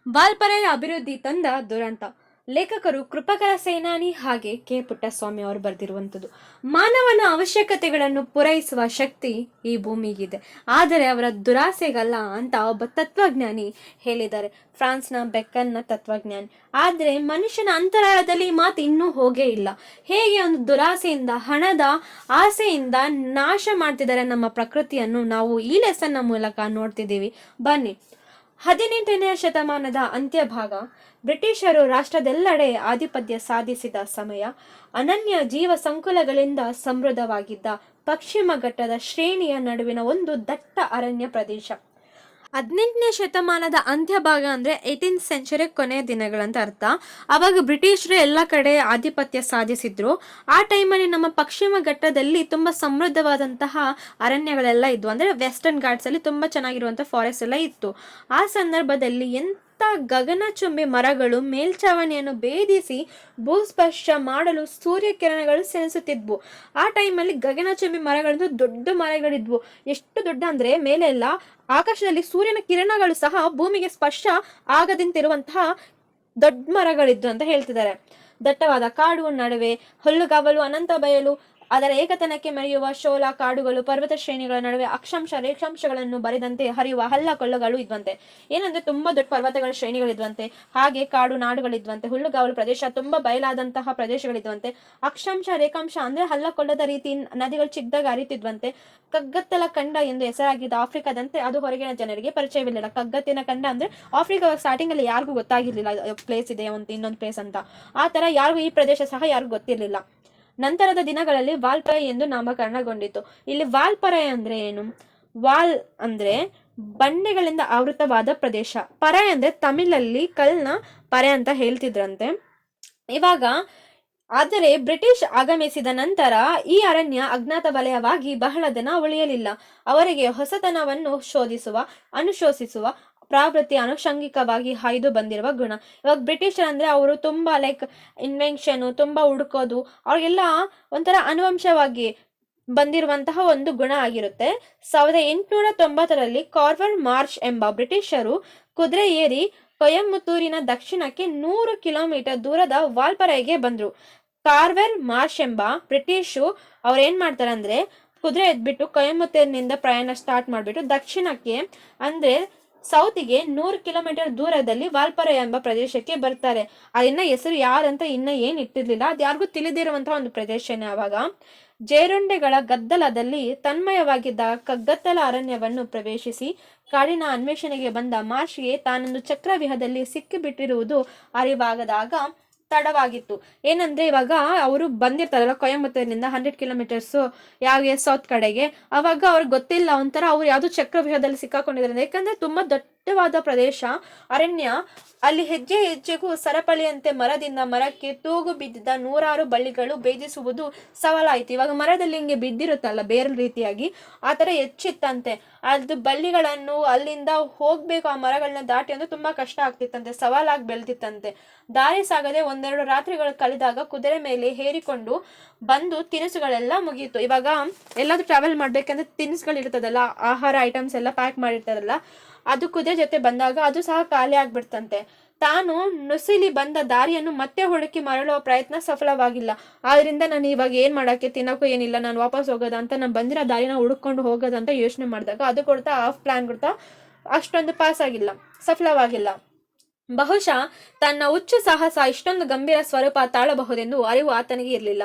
ವಾಲ್ಪರೆಯ ಅಭಿವೃದ್ಧಿ ತಂದ ದುರಂತ. ಲೇಖಕರು ಕೃಪಕರ ಸೇನಾನಿ ಹಾಗೆ ಕೆ ಪುಟ್ಟಸ್ವಾಮಿ ಅವರು ಬರೆದಿರುವಂಥದ್ದು. ಮಾನವನ ಅವಶ್ಯಕತೆಗಳನ್ನು ಪೂರೈಸುವ ಶಕ್ತಿ ಈ ಭೂಮಿಗಿದೆ, ಆದರೆ ಅವರ ದುರಾಸೆಗಲ್ಲ ಅಂತ ಒಬ್ಬ ತತ್ವಜ್ಞಾನಿ ಹೇಳಿದ್ದಾರೆ. ಫ್ರಾನ್ಸ್ನ ಬೆಕ್ಕನ್ನ ತತ್ವಜ್ಞಾನಿ. ಆದರೆ ಮನುಷ್ಯನ ಅಂತರಾಳದಲ್ಲಿ ಮಾತು ಇನ್ನೂ ಹೋಗೇ ಇಲ್ಲ. ಹೇಗೆ ಒಂದು ದುರಾಸೆಯಿಂದ, ಹಣದ ಆಸೆಯಿಂದ ನಾಶ ಮಾಡ್ತಿದ್ದಾರೆ ನಮ್ಮ ಪ್ರಕೃತಿಯನ್ನು ನಾವು ಈ ಲೆಸನ್ನ ಮೂಲಕ ನೋಡ್ತಿದ್ದೀವಿ. ಬನ್ನಿ. 18ನೇ ಶತಮಾನದ ಅಂತ್ಯಭಾಗ. ಬ್ರಿಟಿಷರು ರಾಷ್ಟ್ರದೆಲ್ಲೆಡೆ ಆಧಿಪತ್ಯ ಸಾಧಿಸಿದ ಸಮಯ. ಅನನ್ಯ ಜೀವ ಸಂಕುಲಗಳಿಂದ ಸಮೃದ್ಧವಾಗಿದ್ದ ಪಶ್ಚಿಮ ಘಟ್ಟದ ಶ್ರೇಣಿಯ ನಡುವಿನ ಒಂದು ದಟ್ಟ ಅರಣ್ಯ ಪ್ರದೇಶ. 18ನೇ ಶತಮಾನದ ಅಂತ್ಯಭಾಗ ಅಂದರೆ 18th ಸೆಂಚುರಿ ಕೊನೆಯ ದಿನಗಳಂತ ಅರ್ಥ. ಆವಾಗ ಬ್ರಿಟಿಷರು ಎಲ್ಲ ಕಡೆ ಆಧಿಪತ್ಯ ಸಾಧಿಸಿದ್ರು. ಆ ಟೈಮಲ್ಲಿ ನಮ್ಮ ಪಶ್ಚಿಮ ಘಟ್ಟದಲ್ಲಿ ತುಂಬ ಸಮೃದ್ಧವಾದಂತಹ ಅರಣ್ಯಗಳೆಲ್ಲ ಇದ್ವು. ಅಂದರೆ ವೆಸ್ಟರ್ನ್ ಘಾಟ್ಸಲ್ಲಿ ತುಂಬ ಚೆನ್ನಾಗಿರುವಂಥ ಫಾರೆಸ್ಟ್ ಎಲ್ಲ ಇತ್ತು. ಆ ಸಂದರ್ಭದಲ್ಲಿ ಗಗನಚುಂಬಿ ಮರಗಳು ಮೇಲ್ಛಾವಣಿಯನ್ನು ಭೇದಿಸಿ ಭೂಸ್ಪರ್ಶ ಮಾಡಲು ಸೂರ್ಯ ಕಿರಣಗಳು ಸೆಣಸುತ್ತಿದ್ವು. ಆ ಟೈಮಲ್ಲಿ ಗಗನಚುಂಬಿ ಮರಗಳು ದೊಡ್ಡ ಮರಗಳಿದ್ವು. ಎಷ್ಟು ದೊಡ್ಡ ಅಂದ್ರೆ ಮೇಲೆಲ್ಲ ಆಕಾಶದಲ್ಲಿ ಸೂರ್ಯನ ಕಿರಣಗಳು ಸಹ ಭೂಮಿಗೆ ಸ್ಪರ್ಶ ಆಗದಂತಿರುವಂತಹ ದೊಡ್ಡ ಮರಗಳಿದ್ವು ಅಂತ ಹೇಳ್ತಿದ್ದಾರೆ. ದಟ್ಟವಾದ ಕಾಡು ನಡುವೆ ಹುಲ್ಲುಗಾವಲು, ಅನಂತ ಬಯಲು, ಅದರ ಏಕತನಕ್ಕೆ ಮೆರೆಯುವ ಶೋಲ ಕಾಡುಗಳು, ಪರ್ವತ ಶ್ರೇಣಿಗಳ ನಡುವೆ ಅಕ್ಷಾಂಶ ರೇಖಾಂಶಗಳನ್ನು ಬರೆದಂತೆ ಹರಿಯುವ ಹಳ್ಳ ಕೊಳ್ಳಗಳು ಇದ್ವಂತೆ. ಏನಂದ್ರೆ ತುಂಬಾ ದೊಡ್ಡ ಪರ್ವತಗಳ ಶ್ರೇಣಿಗಳಿದ್ವಂತೆ, ಹಾಗೆ ಕಾಡು ನಾಡುಗಳಿದ್ವಂತೆ, ಹುಲ್ಲುಗಾವಲು ಪ್ರದೇಶ, ತುಂಬಾ ಬಯಲಾದಂತಹ ಪ್ರದೇಶಗಳಿದ್ವಂತೆ. ಅಕ್ಷಾಂಶ ರೇಖಾಂಶ ಅಂದ್ರೆ ಹಳ್ಳ ಕೊಳ್ಳದ ರೀತಿ ನದಿಗಳು ಚಿಕ್ಕದಾಗ ಹರಿತಿದ್ವಂತೆ. ಕಗ್ಗತ್ತಲ ಖಂಡ ಎಂದು ಹೆಸರಾಗಿದ್ದ ಆಫ್ರಿಕಾದಂತೆ ಅದು ಹೊರಗಿನ ಜನರಿಗೆ ಪರಿಚಯವಿರಲಿಲ್ಲ. ಕಗ್ಗತ್ತಿನ ಖಂಡ ಅಂದ್ರೆ ಆಫ್ರಿಕಾ ಸ್ಟಾರ್ಟಿಂಗ್ ಅಲ್ಲಿ ಯಾರಿಗೂ ಗೊತ್ತಾಗಿರ್ಲಿಲ್ಲ ಪ್ಲೇಸ್ ಇದೆ ಇನ್ನೊಂದು ಪ್ಲೇಸ್ ಅಂತ. ಆ ತರ ಯಾರಿಗೂ ಈ ಪ್ರದೇಶ ಸಹ ಯಾರಿಗೂ ಗೊತ್ತಿರಲಿಲ್ಲ. ನಂತರದ ದಿನಗಳಲ್ಲಿ ವಾಲ್ಪರೆ ಎಂದು ನಾಮಕರಣಗೊಂಡಿತು. ಇಲ್ಲಿ ವಾಲ್ಪರೆ ಅಂದ್ರೆ ಏನು? ವಾಲ್ ಅಂದ್ರೆ ಬಂಡೆಗಳಿಂದ ಆವೃತವಾದ ಪ್ರದೇಶ. ಪರೆ ಅಂದ್ರೆ ತಮಿಳಲ್ಲಿ ಕಲ್ನ ಪರೆ ಅಂತ ಹೇಳ್ತಿದ್ರಂತೆ. ಇವಾಗ ಆದರೆ ಬ್ರಿಟಿಷ್ ಆಗಮಿಸಿದ ನಂತರ ಈ ಅರಣ್ಯ ಅಜ್ಞಾತ ವಲಯವಾಗಿ ಬಹಳ ದಿನ ಉಳಿಯಲಿಲ್ಲ. ಅವರಿಗೆ ಹೊಸತನವನ್ನು ಅನುಶೋಧಿಸುವ ಪ್ರವೃತ್ತಿ ಆನುಷಂಗಿಕವಾಗಿ ಹಾಯ್ದು ಬಂದಿರುವ ಗುಣ. ಇವಾಗ ಬ್ರಿಟಿಷರ್ ಅಂದ್ರೆ ಅವರು ತುಂಬಾ ಇನ್ವೆನ್ಷನ್, ತುಂಬಾ ಹುಡುಕೋದು, ಅವ್ರಿಗೆಲ್ಲ ಒಂಥರ ಅನುವಂಶವಾಗಿ ಬಂದಿರುವಂತಹ ಒಂದು ಗುಣ ಆಗಿರುತ್ತೆ. 1890ರಲ್ಲಿ ಕಾರ್ವೆಲ್ ಮಾರ್ಷ್ ಎಂಬ ಬ್ರಿಟಿಷರು ಕುದುರೆ ಏರಿ ಕೊಯಮತ್ತೂರಿನ ದಕ್ಷಿಣಕ್ಕೆ 100 ಕಿಲೋಮೀಟರ್ ದೂರದ ವಾಲ್ಪರೆಗೆ ಬಂದ್ರು. ಕಾರ್ವೆಲ್ ಮಾರ್ಷ್ ಎಂಬ ಬ್ರಿಟಿಷು ಅವ್ರು ಏನ್ ಮಾಡ್ತಾರೆ ಅಂದ್ರೆ ಕುದುರೆ ಎದ್ಬಿಟ್ಟು ಕೊಯಮತ್ತೂರಿನಿಂದ ಪ್ರಯಾಣ ಸ್ಟಾರ್ಟ್ ಮಾಡ್ಬಿಟ್ಟು ದಕ್ಷಿಣಕ್ಕೆ ಅಂದ್ರೆ ಸೌತಿಗೆ 100 ಕಿಲೋಮೀಟರ್ ದೂರದಲ್ಲಿ ವಾಲ್ಪರೆ ಎಂಬ ಪ್ರದೇಶಕ್ಕೆ ಬರ್ತಾರೆ. ಅದಿನ್ನ ಹೆಸರು ಯಾರಂತ ಇನ್ನ ಏನ್ ಇಟ್ಟಿರ್ಲಿಲ್ಲ, ಅದು ಯಾರಿಗೂ ತಿಳಿದಿರುವಂತಹ ಒಂದು ಪ್ರದೇಶನೇ. ಆವಾಗ ಜೇರುಂಡೆಗಳ ಗದ್ದಲದಲ್ಲಿ ತನ್ಮಯವಾಗಿದ್ದ ಕಗ್ಗತ್ತಲ ಅರಣ್ಯವನ್ನು ಪ್ರವೇಶಿಸಿ ಕಾಡಿನ ಅನ್ವೇಷಣೆಗೆ ಬಂದ ಮಾರ್ಷ್ಗೆ ತಾನೊಂದು ಚಕ್ರವ್ಯೂಹದಲ್ಲಿ ಸಿಕ್ಕಿಬಿಟ್ಟಿರುವುದು ಅರಿವಾಗದಾಗ ತಡವಾಗಿತ್ತು. ಏನಂದ್ರೆ ಇವಾಗ ಅವರು ಬಂದಿರ್ತಾರಲ್ಲ ಕೊಯಮತ್ತೂರಿನಿಂದ 100 ಕಿಲೋಮೀಟರ್ಸ್ ಯಾವ ಸೌತ್ ಕಡೆಗೆ, ಅವಾಗ ಅವ್ರಿಗೆ ಗೊತ್ತಿಲ್ಲ, ಒಂಥರ ಅವ್ರು ಯಾವ್ದು ಚಕ್ರವ್ಯೂಹದಲ್ಲಿ ಸಿಕ್ಕಾಕೊಂಡಿದ್ದಾರೆ. ಯಾಕಂದ್ರೆ ತುಂಬಾ ದಟ್ಟವಾದ ಪ್ರದೇಶ ಅರಣ್ಯ. ಅಲ್ಲಿ ಹೆಜ್ಜೆ ಹೆಜ್ಜೆಗೂ ಸರಪಳಿಯಂತೆ ಮರದಿಂದ ಮರಕ್ಕೆ ತೂಗು ಬಿದ್ದಿದ್ದ 100 ಬಳ್ಳಿಗಳು ಭೇದಿಸುವುದು ಸವಾಲಾಯ್ತು. ಇವಾಗ ಮರದಲ್ಲಿ ಹಿಂಗೆ ಬಿದ್ದಿರುತ್ತಲ್ಲ ಬೇರೆ ರೀತಿಯಾಗಿ, ಆ ತರ ಹೆಚ್ಚಿತ್ತಂತೆ. ಅದು ಬಳ್ಳಿಗಳನ್ನು ಅಲ್ಲಿಂದ ಹೋಗ್ಬೇಕು, ಆ ಮರಗಳನ್ನ ದಾಟಿ ಅಂದ್ರೆ ತುಂಬಾ ಕಷ್ಟ ಆಗ್ತಿತ್ತಂತೆ, ಸವಾಲಾಗಿ ಬೆಳ್ತಿತ್ತಂತೆ. ದಾರಿ ಸಾಗದೆ 1-2 ರಾತ್ರಿಗಳು ಕಳೆದಾಗ ಕುದುರೆ ಮೇಲೆ ಹೇರಿಕೊಂಡು ಬಂದು ತಿನಿಸುಗಳೆಲ್ಲ ಮುಗಿಯಿತು. ಇವಾಗ ಎಲ್ಲಾದ್ರೂ ಟ್ರಾವೆಲ್ ಮಾಡ್ಬೇಕಂದ್ರೆ ತಿನಿಸುಗಳು ಇರ್ತದಲ್ಲ, ಆಹಾರ ಐಟಮ್ಸ್ ಎಲ್ಲ ಪ್ಯಾಕ್ ಮಾಡಿರ್ತಾರಲ್ಲ, ಅದು ಕುದುರೆ ಜೊತೆ ಬಂದಾಗ ಅದು ಸಹ ಖಾಲಿ ಆಗ್ಬಿಡ್ತಂತೆ. ತಾನು ನುಸಿಲಿ ಬಂದ ದಾರಿಯನ್ನು ಮತ್ತೆ ಹುಡುಕಿ ಮರಳುವ ಪ್ರಯತ್ನ ಸಫಲವಾಗಿಲ್ಲ. ಆದ್ರಿಂದ ನಾನು ಇವಾಗ ಏನ್ ಮಾಡಕ್ಕೆ, ತಿನ್ನಕ್ಕೂ ಏನಿಲ್ಲ, ನಾನು ವಾಪಸ್ ಹೋಗೋದ ಅಂತ, ನಾನು ಬಂದಿರೋ ದಾರಿನ ಹುಡುಕೊಂಡು ಹೋಗೋದಂತ ಯೋಚನೆ ಮಾಡಿದಾಗ ಅದು ಕೊಡ್ತಾ ಆಫ್ ಪ್ಲಾನ್ ಕೊಡ್ತಾ ಅಷ್ಟೊಂದು ಪಾಸ್ ಆಗಿಲ್ಲ, ಸಫಲವಾಗಿಲ್ಲ. ಬಹುಶಃ ತನ್ನ ಹುಚ್ಚು ಸಾಹಸ ಇಷ್ಟೊಂದು ಗಂಭೀರ ಸ್ವರೂಪ ತಾಳಬಹುದೆಂದು ಅರಿವು ಆತನಿಗೆ ಇರಲಿಲ್ಲ.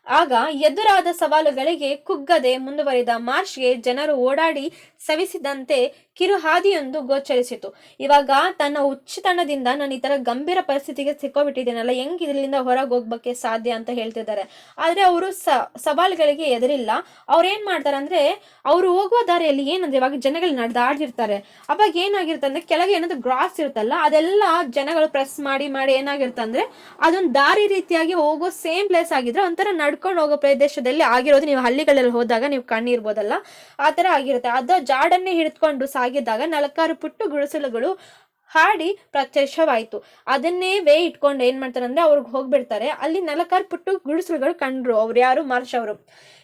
ಆಗ ಎದುರಾದ ಸವಾಲುಗಳಿಗೆ ಕುಗ್ಗದೆ ಮುಂದುವರಿದ ಮಾರ್ಷ್ಗೆ ಜನರು ಓಡಾಡಿ ಸವಿಸಿದಂತೆ ಕಿರುಹಾದಿಯೊಂದು ಗೋಚರಿಸಿತು. ಇವಾಗ ತನ್ನ ಹುಚ್ಚುತನದಿಂದ ನಾನು ಈ ತರ ಗಂಭೀರ ಪರಿಸ್ಥಿತಿಗೆ ಸಿಕ್ಕೋಬಿಟ್ಟಿದ್ದೀನಲ್ಲ, ಹೆಂಗ್ ಇದರಿಂದ ಹೊರಗೆ ಹೋಗ್ಬೇಕೆ ಸಾಧ್ಯ ಅಂತ ಹೇಳ್ತಿದ್ದಾರೆ. ಆದ್ರೆ ಅವರು ಸವಾಲುಗಳಿಗೆ ಎದುರಿಲ್ಲ. ಅವ್ರೇನ್ ಮಾಡ್ತಾರೆ ಅಂದ್ರೆ, ಅವರು ಹೋಗುವ ದಾರಿಯಲ್ಲಿ ಏನಂದ್ರೆ ಇವಾಗ ಜನಗಳು ನಡೆದಾಡ್ತಿರ್ತಾರೆ. ಅವಾಗ ಏನಾಗಿರುತ್ತೆ ಅಂದ್ರೆ ಕೆಳಗೆ ಏನಾದ್ರು ಗ್ರಾಸ್ ಇರುತ್ತಲ್ಲ, ಅದೆಲ್ಲ ಜನಗಳು ಪ್ರೆಸ್ ಮಾಡಿ ಮಾಡಿ ಏನಾಗಿರುತ್ತೆ ಅಂದ್ರೆ ಅದೊಂದು ದಾರಿ ರೀತಿಯಾಗಿ ಹೋಗೋ ಸೇಮ್ ಪ್ಲೇಸ್ ಆಗಿದ್ರೆ ಒಂಥರ ನಡ್ಕೊಂಡು ಹೋಗೋ ಪ್ರದೇಶದಲ್ಲಿ ಆಗಿರೋದು ನೀವು ಹಳ್ಳಿಗಳಲ್ಲಿ ಹೋದಾಗ ನೀವು ಕಣ್ಣಿರ್ಬೋದಲ್ಲ, ಆ ತರ ಆಗಿರುತ್ತೆ. ಅದ ಜಾಡನ್ನೇ ಹಿಡಿದುಕೊಂಡು ಸಾಗಿದಾಗ 4 ಪುಟ್ಟು ಗುಡಿಸಲುಗಳು ಹಾಡಿ ಪ್ರತ್ಯಕ್ಷವಾಯಿತು. ಅದನ್ನೇ ಇಟ್ಕೊಂಡು ಏನ್ ಮಾಡ್ತಾರೆ ಅಂದ್ರೆ ಅವ್ರಿಗೆ ಹೋಗ್ಬಿಡ್ತಾರೆ. ಅಲ್ಲಿ 4 ಪುಟ್ಟು ಗುಡಿಸಲುಗಳು ಕಂಡ್ರು. ಅವ್ರು ಯಾರು? ಮಾರ್ಷ್ ಅವರು.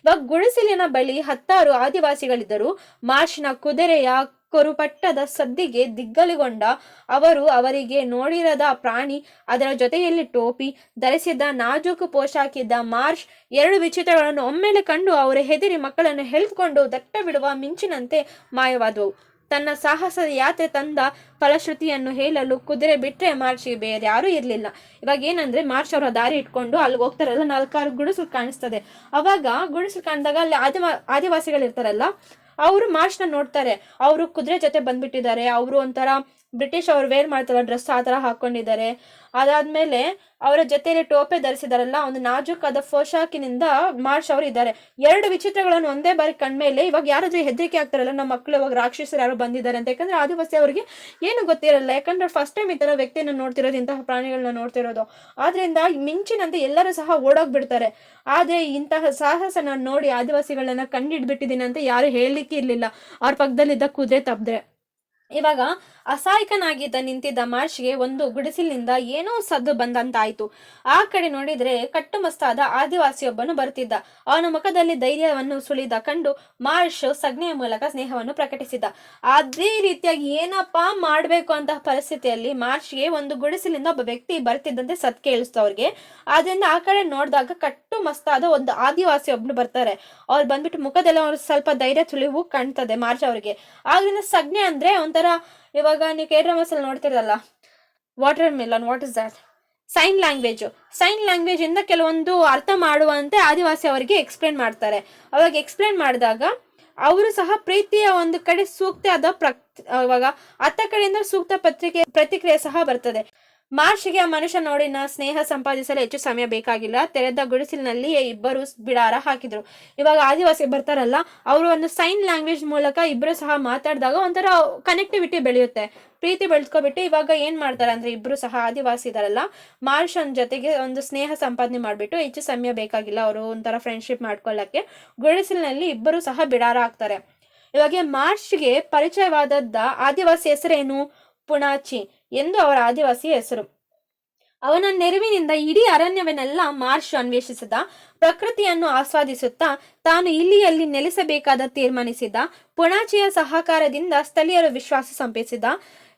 ಇವಾಗ ಗುಡಿಸಲಿನ ಬಳಿ 10 ಆದಿವಾಸಿಗಳಿದ್ದರು. ಮಾರ್ಷ್ನ ಕುದುರೆಯ ಕೊರುಪಟ್ಟದ ಸದ್ದಿಗೆ ದಿಗ್ಗಲುಗೊಂಡ ಅವರು ಅವರಿಗೆ ನೋಡಿರದ ಪ್ರಾಣಿ, ಅದರ ಜೊತೆಯಲ್ಲಿ ಟೋಪಿ ಧರಿಸಿದ್ದ ನಾಜೂಕು ಪೋಷಾಕಿದ್ದ ಮಾರ್ಷ್ ಎರಡು ವಿಚಿತ್ರಗಳನ್ನು ಒಮ್ಮೆಲೆ ಕಂಡು ಅವರ ಹೆದರಿ ಮಕ್ಕಳನ್ನು ಎಳೆದುಕೊಂಡು ದಟ್ಟ ಬಿಡುವ ಮಿಂಚಿನಂತೆ ಮಾಯವಾದವು. ತನ್ನ ಸಾಹಸದ ಯಾತ್ರೆ ತಂದ ಫಲಶ್ರುತಿಯನ್ನು ಹೇಳಲು ಕುದುರೆ ಬಿಟ್ಟರೆ ಮಾರ್ಚ್ಗೆ ಬೇರೆ ಯಾರೂ ಇರಲಿಲ್ಲ. ಇವಾಗ ಏನಂದ್ರೆ ಮಾರ್ಚ್ ಅವರ ದಾರಿ ಇಟ್ಕೊಂಡು ಅಲ್ಲಿ ಹೋಗ್ತಾರಲ್ಲ, 4-6 ಗುಡಿಸಲು ಕಾಣಿಸ್ತದೆ. ಅವಾಗ ಗುಡಿಸಲು ಕಾಣಿದಾಗ ಅಲ್ಲಿ ಆದಿವಾಸಿಗಳು ಇರ್ತಾರಲ್ಲ, ಅವರು ಮಾರ್ಚ್ನ ನೋಡ್ತಾರೆ. ಅವರು ಕುದುರೆ ಜೊತೆ ಬಂದ್ಬಿಟ್ಟಿದ್ದಾರೆ. ಅವರು ಒಂಥರ ಬ್ರಿಟಿಷ್ ಅವ್ರು ವೇರ್ ಮಾಡ್ತಾರ ಡ್ರೆಸ್ ಆ ಥರ ಹಾಕೊಂಡಿದ್ದಾರೆ. ಅದಾದ್ಮೇಲೆ ಅವರ ಜೊತೆಯಲ್ಲಿ ಟೋಪೆ ಧರಿಸಿದಾರಲ್ಲ, ಒಂದು ನಾಜೂಕಾದ ಪೋಷಾಕಿನಿಂದ ಮಾರ್ಚ್ ಅವರು ಇದ್ದಾರೆ. ಎರಡು ವಿಚಿತ್ರಗಳನ್ನು ಒಂದೇ ಬಾರಿ ಕಣ್ಮೇಲೆ ಇವಾಗ ಯಾರಾದ್ರೂ ಹೆದರಿಕೆ ಆಗ್ತಾರಲ್ಲ, ನಮ್ಮ ಮಕ್ಕಳು ಇವಾಗ ರಾಕ್ಷಸರು ಯಾರು ಬಂದಿದ್ದಾರೆ ಅಂತ. ಯಾಕಂದ್ರೆ ಆದಿವಾಸಿ ಅವರಿಗೆ ಏನು ಗೊತ್ತಿರಲ್ಲ, ಯಾಕಂದ್ರೆ ಫಸ್ಟ್ ಟೈಮ್ ಈ ತರ ವ್ಯಕ್ತಿಯನ್ನು ನೋಡ್ತಿರೋದು, ಇಂತಹ ಪ್ರಾಣಿಗಳನ್ನ ನೋಡ್ತಿರೋದು. ಆದ್ರಿಂದ ಮಿಂಚಿನಂತೆ ಎಲ್ಲರೂ ಸಹ ಓಡೋಗ್ಬಿಡ್ತಾರೆ. ಆದ್ರೆ ಇಂತಹ ಸಾಹಸನ ನೋಡಿ ಆದಿವಾಸಿಗಳನ್ನ ಕಂಡಿಡ್ಬಿಟ್ಟಿದ್ದೀನಿ ಅಂತ ಯಾರು ಹೇಳಲಿಕ್ಕೆ ಇರ್ಲಿಲ್ಲ, ಅವ್ರ ಪಕ್ಕದಲ್ಲಿದ್ದ ಕುದುರೆ ತಪ್ಪದೆ. ಇವಾಗ ಅಸಹಾಯಕನಾಗಿದ್ದ ನಿಂತಿದ್ದ ಮಾರ್ಚ್ಗೆ ಒಂದು ಗುಡಿಸಿಲಿನಿಂದ ಏನೋ ಸದ್ದು ಬಂದಂತಾಯ್ತು. ಆ ಕಡೆ ನೋಡಿದ್ರೆ ಕಟ್ಟುಮಸ್ತಾದ ಆದಿವಾಸಿಯೊಬ್ಬನು ಬರ್ತಿದ್ದ. ಅವನ ಮುಖದಲ್ಲಿ ಧೈರ್ಯವನ್ನು ಸುಳಿದ ಕಂಡು ಮಾರ್ಷ್ ಸಂಜ್ಞೆಯ ಮೂಲಕ ಸ್ನೇಹವನ್ನು ಪ್ರಕಟಿಸಿದ. ಅದೇ ರೀತಿಯಾಗಿ ಏನಪ್ಪಾ ಮಾಡ್ಬೇಕು ಅಂತ ಪರಿಸ್ಥಿತಿಯಲ್ಲಿ ಮಾರ್ಚ್ಗೆ ಒಂದು ಗುಡಿಸಿಲಿಂದ ಒಬ್ಬ ವ್ಯಕ್ತಿ ಬರ್ತಿದ್ದಂತೆ ಸದ್ ಕೇಳಿಸ್ತು ಅವ್ರಿಗೆ. ಆದ್ರಿಂದ ಆ ಕಡೆ ನೋಡಿದಾಗ ಕಟ್ಟುಮಸ್ತಾದ ಒಂದು ಆದಿವಾಸಿ ಒಬ್ನು ಬರ್ತಾರೆ. ಅವ್ರು ಬಂದ್ಬಿಟ್ಟು ಮುಖದಲ್ಲಿ ಅವ್ರು ಸ್ವಲ್ಪ ಧೈರ್ಯ ಸುಳಿವು ಕಾಣ್ತದೆ ಮಾರ್ಚ್ ಅವ್ರಿಗೆ. ಆದ್ರಿಂದ ಸಂಜ್ಞೆ ಅಂದ್ರೆ ಒಂಥರ, ಇವಾಗ ನೀವು K-dramas ಅಲ್ಲಿ ನೋಡ್ತಿರಲ್ಲ, watermelon, what is that, sign language ಇಂದ ಕೆಲವೊಂದು ಅರ್ಥ ಮಾಡುವಂತೆ ಆದಿವಾಸಿ ಅವರಿಗೆ ಎಕ್ಸ್ಪ್ಲೇನ್ ಮಾಡ್ತಾರೆ. ಅವಾಗ ಎಕ್ಸ್ಪ್ಲೇನ್ ಮಾಡಿದಾಗ ಅವರು ಸಹ ಪ್ರೀತಿಯ ಒಂದು ಕಡೆ ಸೂಕ್ತ ಆದ ಇವಾಗ ಅತ್ತ ಕಡೆಯಿಂದ ಸೂಕ್ತ ಪ್ರತಿಕ್ರಿಯೆ ಸಹ ಬರ್ತದೆ. ಮಾರ್ಚ್ಗೆ ಆ ಮನುಷ್ಯ ನೋಡಿನ ಸ್ನೇಹ ಸಂಪಾದಿಸಲು ಹೆಚ್ಚು ಸಮಯ ಬೇಕಾಗಿಲ್ಲ. ತೆರೆದ ಗುಡಿಸಿಲಿನಲ್ಲಿ ಇಬ್ಬರು ಬಿಡಾರ ಹಾಕಿದ್ರು. ಇವಾಗ ಆದಿವಾಸಿ ಬರ್ತಾರಲ್ಲ, ಅವರು ಒಂದು ಸೈನ್ ಲ್ಯಾಂಗ್ವೇಜ್ ಮೂಲಕ ಇಬ್ರು ಸಹ ಮಾತಾಡಿದಾಗ ಒಂಥರ ಕನೆಕ್ಟಿವಿಟಿ ಬೆಳೆಯುತ್ತೆ, ಪ್ರೀತಿ ಬೆಳೆಸ್ಕೊಬಿಟ್ಟು. ಇವಾಗ ಏನ್ ಮಾಡ್ತಾರೆ ಅಂದ್ರೆ, ಇಬ್ರು ಸಹ ಆದಿವಾಸಿ ಇದಾರಲ್ಲ, ಮಾರ್ಷ್ ಜೊತೆಗೆ ಒಂದು ಸ್ನೇಹ ಸಂಪಾದನೆ ಮಾಡ್ಬಿಟ್ಟು ಹೆಚ್ಚು ಸಮಯ ಬೇಕಾಗಿಲ್ಲ ಅವರು ಒಂಥರ ಫ್ರೆಂಡ್ಶಿಪ್ ಮಾಡ್ಕೊಳ್ಳಕ್ಕೆ ಗುಡಿಸಿಲಿನಲ್ಲಿ ಇಬ್ಬರು ಸಹ ಬಿಡಾರ ಹಾಕ್ತಾರೆ. ಇವಾಗ ಮಾರ್ಚ್ಗೆ ಪರಿಚಯವಾದದ್ದ ಆದಿವಾಸಿ ಹೆಸರೇನು? ಪುಣಾಚಿ ಎಂದು ಅವರ ಆದಿವಾಸಿ ಹೆಸರು. ಅವನ ನೆರವಿನಿಂದ ಇಡೀ ಅರಣ್ಯವನ್ನೆಲ್ಲ ಮಾರ್ಷ್ ಅನ್ವೇಷಿಸಿದ. ಪ್ರಕೃತಿಯನ್ನು ಆಸ್ವಾದಿಸುತ್ತಾ ತಾನು ಇಲ್ಲಿಯಲ್ಲಿ ನೆಲೆಸಬೇಕಾದ ತೀರ್ಮಾನಿಸಿದ. ಪುಣಾಚಿಯ ಸಹಕಾರದಿಂದ ಸ್ಥಳೀಯರು ವಿಶ್ವಾಸ ಸಂಪಾದಿಸಿದ.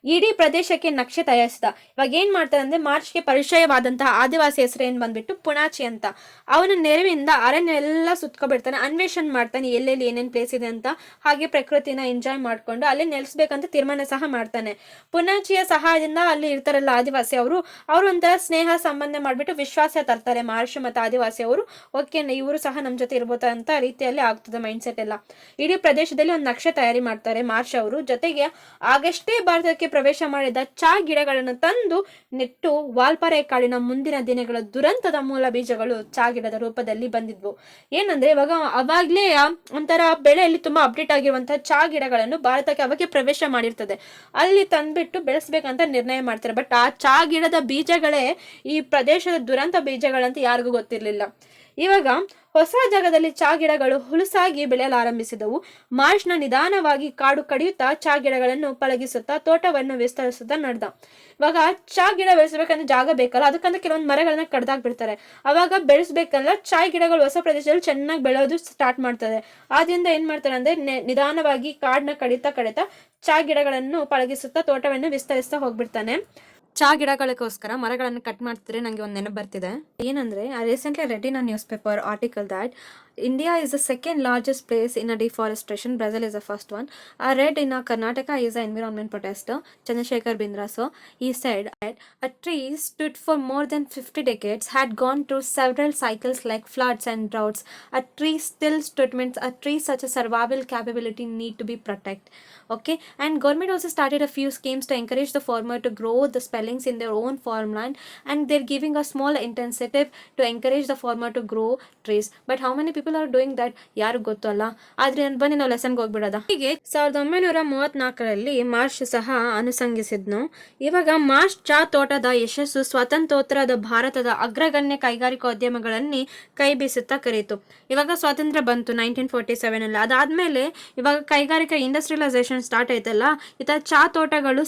ಇಡೀ ಪ್ರದೇಶಕ್ಕೆ ನಕ್ಷೆ ತಯಾರಿಸಿದ. ಇವಾಗ ಏನ್ ಮಾಡ್ತಾರೆ ಅಂದ್ರೆ, ಮಾರ್ಚ್ಗೆ ಪರಿಚಯವಾದಂತಹ ಆದಿವಾಸಿ ಹೆಸರು ಏನ್ ಬಂದ್ಬಿಟ್ಟು ಪುಣಾಚಿ ಅಂತ. ಅವನ ನೆರವಿಂದ ಅರಣ್ಯ ಎಲ್ಲ ಸುತ್ಕೊಬಿಡ್ತಾನೆ, ಅನ್ವೇಷಣೆ ಮಾಡ್ತಾನೆ ಎಲ್ಲೆಲ್ಲಿ ಏನೇನ್ ಪ್ಲೇಸ್ ಇದೆ ಅಂತ. ಹಾಗೆ ಪ್ರಕೃತಿನ ಎಂಜಾಯ್ ಮಾಡ್ಕೊಂಡು ಅಲ್ಲಿ ನೆಲೆಸ್ಬೇಕಂತ ತೀರ್ಮಾನ ಸಹ ಮಾಡ್ತಾನೆ. ಪುಣಾಚಿಯ ಸಹಾಯದಿಂದ ಅಲ್ಲಿ ಇರ್ತಾರಲ್ಲ ಆದಿವಾಸಿ ಅವರು ಒಂಥರ ಸ್ನೇಹ ಸಂಬಂಧ ಮಾಡ್ಬಿಟ್ಟು ವಿಶ್ವಾಸ ತರ್ತಾರೆ ಮಾರ್ಷ್ ಮತ್ತು ಆದಿವಾಸಿ ಅವರು. ಓಕೆ, ಇವರು ಸಹ ನಮ್ ಜೊತೆ ಇರ್ಬೋದು ಅಂತ ರೀತಿಯಲ್ಲಿ ಆಗ್ತದೆ ಮೈಂಡ್ ಸೆಟ್ ಎಲ್ಲ. ಇಡೀ ಪ್ರದೇಶದಲ್ಲಿ ಒಂದು ನಕ್ಷೆ ತಯಾರಿ ಮಾಡ್ತಾರೆ ಮಾರ್ಷ್ ಅವರು. ಜೊತೆಗೆ ಆಗಷ್ಟೇ ಭಾರತಕ್ಕೆ ಪ್ರವೇಶ ಮಾಡಿದ ಚಾ ಗಿಡಗಳನ್ನು ತಂದು ನೆಟ್ಟು ವಾಲ್ಪಾರೆ ಕಾಡಿನ ಮುಂದಿನ ದಿನಗಳ ದುರಂತದ ಮೂಲ ಬೀಜಗಳು ಚಾ ಗಿಡದ ರೂಪದಲ್ಲಿ ಬಂದಿದ್ವು. ಏನಂದ್ರೆ, ಇವಾಗ ಅವಾಗ್ಲೇ ಒಂಥರ ಬೆಳೆಯಲ್ಲಿ ತುಂಬಾ ಅಪ್ಡೇಟ್ ಆಗಿರುವಂತಹ ಚಾ ಗಿಡಗಳನ್ನು ಭಾರತಕ್ಕೆ ಅವಾಗೆ ಪ್ರವೇಶ ಮಾಡಿರ್ತದೆ. ಅಲ್ಲಿ ತಂದ್ಬಿಟ್ಟು ಬೆಳೆಸ್ಬೇಕಂತ ನಿರ್ಣಯ ಮಾಡ್ತಾರೆ. ಬಟ್ ಆ ಚಾ ಗಿಡದ ಬೀಜಗಳೇ ಈ ಪ್ರದೇಶದ ದುರಂತ ಬೀಜಗಳಂತ ಯಾರಿಗೂ ಗೊತ್ತಿರ್ಲಿಲ್ಲ. ಇವಾಗ ಹೊಸ ಜಾಗದಲ್ಲಿ ಚಾ ಗಿಡಗಳು ಹುಲುಸಾಗಿ ಬೆಳೆಯಲಾರಂಭಿಸಿದವು. ಮಾರ್ಚ್ನ ನಿಧಾನವಾಗಿ ಕಾಡು ಕಡಿಯುತ್ತಾ ಚಾ ಗಿಡಗಳನ್ನು ಪಳಗಿಸುತ್ತಾ ತೋಟವನ್ನು ವಿಸ್ತರಿಸುತ್ತಾ ನಡೆದ. ಇವಾಗ ಚಾ ಗಿಡ ಬೆಳೆಸಬೇಕಂದ್ರೆ ಜಾಗ ಬೇಕಲ್ಲ, ಅದಕ್ಕಂತ ಕೆಲವೊಂದು ಮರಗಳನ್ನ ಕಡ್ದಾಕ್ಬಿಡ್ತಾರೆ. ಅವಾಗ ಬೆಳೆಸ್ಬೇಕಲ್ಲ, ಚಾ ಗಿಡಗಳು ಹೊಸ ಪ್ರದೇಶದಲ್ಲಿ ಚೆನ್ನಾಗಿ ಬೆಳೆಯೋದು ಸ್ಟಾರ್ಟ್ ಮಾಡ್ತದೆ. ಆದ್ರಿಂದ ಏನ್ ಮಾಡ್ತಾರೆ ಅಂದ್ರೆ, ನಿಧಾನವಾಗಿ ಕಾಡನ್ನ ಕಡಿತಾ ಚಾ ಗಿಡಗಳನ್ನು ಪಳಗಿಸುತ್ತಾ ತೋಟವನ್ನು ವಿಸ್ತರಿಸ್ತಾ ಹೋಗ್ಬಿಡ್ತಾನೆ. ಚಾ ಗಿಡಗಳಿಗೋಸ್ಕರ ಮರಗಳನ್ನು ಕಟ್ ಮಾಡ್ತಿದ್ರೆ ನಂಗೆ ಒಂದು ನೆನಪು ಬರ್ತಿದೆ. ಏನಂದ್ರೆ, I recently red in a news paper article that India is the second largest place in a deforestation. Brazil is the first one. I read in Karnataka is an environment protester, Chandrasekhar Bindra sir. He said that a tree stood for more than 50 decades, had gone through several cycles like floods and droughts. A tree still stood means a tree such a survival capability need to be protected. Okay, and government also started a few schemes to encourage the farmer to grow the spellings in their own farmland, and they're giving a small incentive to encourage the farmer to grow trees. But how many people are doing that ಯಾರು ಗೊತ್ತಲ್ಲ. ಆದ್ರೆ ಬನ್ನಿ ನಾವು ಲೆಸನ್ಗೆ ಹೋಗ್ಬಿಡೋದ. ಹೀಗೆ 1934ರಲ್ಲಿ Marsh ಸಹ ಅನುಸಂಗಿಸಿದ್ನು. ಇವಾಗ Marsh ಚಾ ತೋಟದ ಯಶಸ್ಸು ಸ್ವಾತಂತ್ರ್ಯೋತ್ತರದ ಭಾರತದ ಅಗ್ರಗಣ್ಯ ಕೈಗಾರಿಕೋದ್ಯಮಗಳಲ್ಲಿ ಕೈ ಬೀಸುತ್ತಾ ಕರೀತು. ಇವಾಗ ಸ್ವಾತಂತ್ರ್ಯ ಬಂತು 1947 ಅಲ್ಲಿ. ಅದಾದ್ಮೇಲೆ ಇವಾಗ ಕೈಗಾರಿಕಾ ಇಂಡಸ್ಟ್ರಿಯಲೈಸೇಷನ್ ಸ್ಟಾರ್ಟ್ ಆಯ್ತಲ್ಲ, ಈ ಚಾ ತೋಟಗಳು